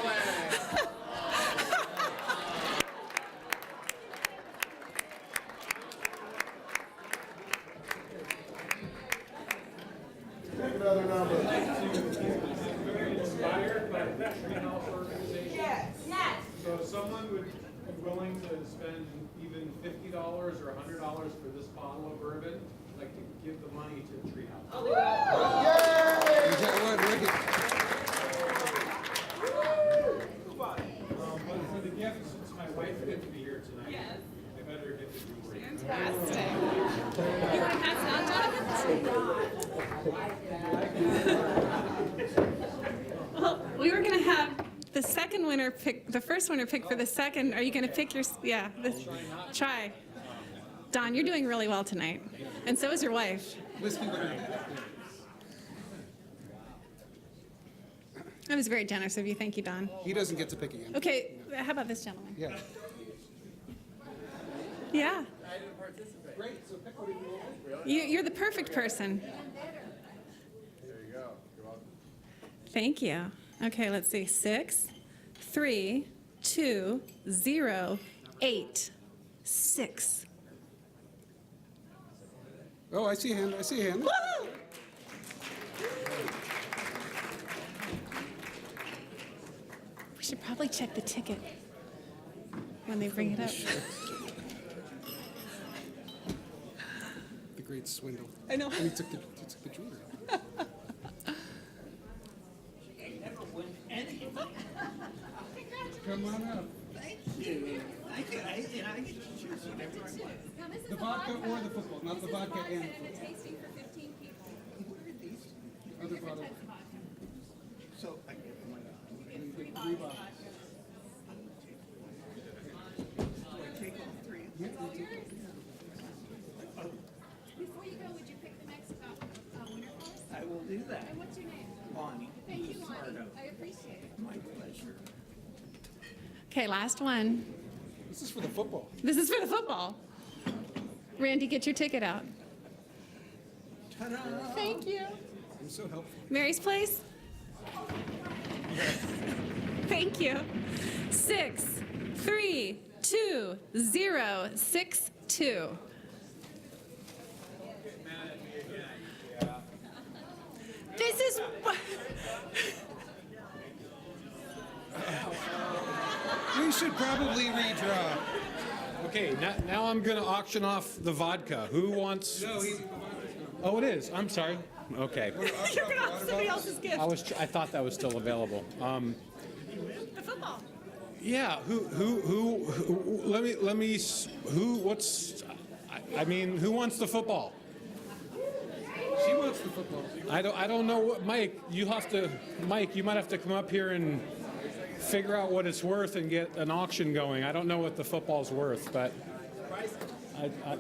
Another number. Very inspired by the Treehouse organization. Yes. Yes. So if someone would be willing to spend even $50 or $100 for this bottle of bourbon, I'd like to give the money to Treehouse. Oh, yay! Is that right, Ricky? But for the gift, since my wife couldn't be here tonight, Yes. I better get the jewelry. Fantastic. You want to pass it on, Jonathan? Well, we were going to have the second winner pick, the first winner pick for the second. Are you going to pick your, yeah, try. Don, you're doing really well tonight. And so is your wife. Whiskey winner. That was very generous of you. Thank you, Don. He doesn't get to pick again. Okay, how about this gentleman? Yeah. Yeah. I didn't participate. Great, so pick what you want. You're the perfect person. There you go. You're welcome. Thank you. Okay, let's see. 6, 3, 2, 0, 8, 6. Oh, I see a hand. I see a hand. Woo! We should probably check the ticket when they bring it up. The great swindle. I know. And he took the jewelry. Come on up. Thank you. I get to choose whatever I want. The vodka or the football, not the vodka and the football. Tasting for 15 people. What are these? Other bottle. So I get Three bottles. take all three. Before you go, would you pick the next winner for us? I will do that. And what's your name? Bonnie. Thank you, Smart Lonnie. out. I appreciate it. My pleasure. Okay, last one. This is for the football. This is for the football. Randy, get your ticket out. Ta-da! Thank you. I'm so helpful. Mary's Place? Thank you. 6, 3, 2, 0, 6, 2. This is. We should probably redraw. Okay, now I'm going to auction off the vodka. Who wants? No, he's. Oh, it is. I'm sorry. Okay. You're gonna have somebody else's gift. I thought that was still available. The football. Yeah. Who? Let me. Who? What's? I mean, who wants the football? She wants the football. I don't know what, Mike. You might have to come up here and figure out what it's worth and get an auction going. I don't know what the football's worth, but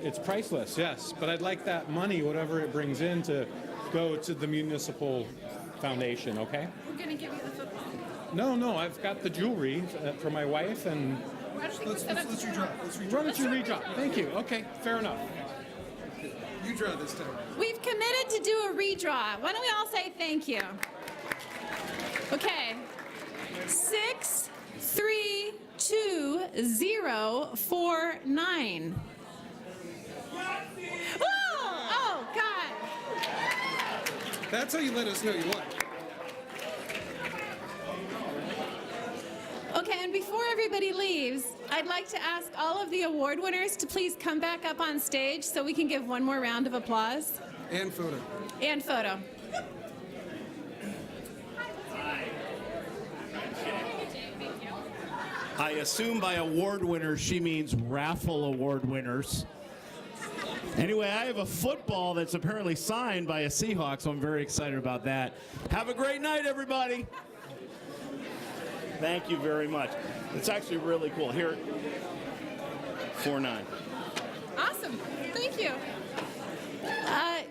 it's priceless. Yes, but I'd like that money, whatever it brings in, to go to the Municipal Foundation. Okay? We're gonna give you the football. No, I've got the jewelry for my wife, and Let's redraw. Let's redraw. why don't you redraw? Thank you. Okay, fair enough. You draw this time. We've committed to do a redraw. Why don't we all say thank you? Okay. 6, 3, 2, 0, 4, 9. Oh, God. That's how you let us know you won. Okay, and before everybody leaves, I'd like to ask all of the award winners to please come back up on stage so we can give one more round of applause. And photo. And photo. I assume by award winners she means raffle award winners. Anyway, I have a football that's apparently signed by a Seahawk, so I'm very excited about that. Have a great night, everybody. Thank you very much. It's actually really cool. Here, 4-9. Awesome. Thank you.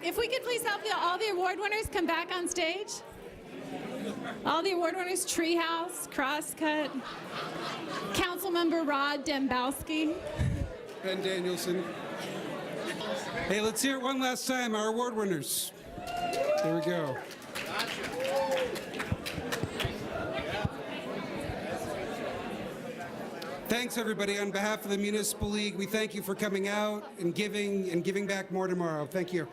If we could please have all the award winners come back on stage. All the award winners, Treehouse, Crosscut, Councilmember Rod Dembowski. Ben Danielson. Hey, let's hear it one last time. Our award winners. There we go. Thanks, everybody. On behalf of the Municipal League, we thank you for coming out and giving back more tomorrow. Thank you.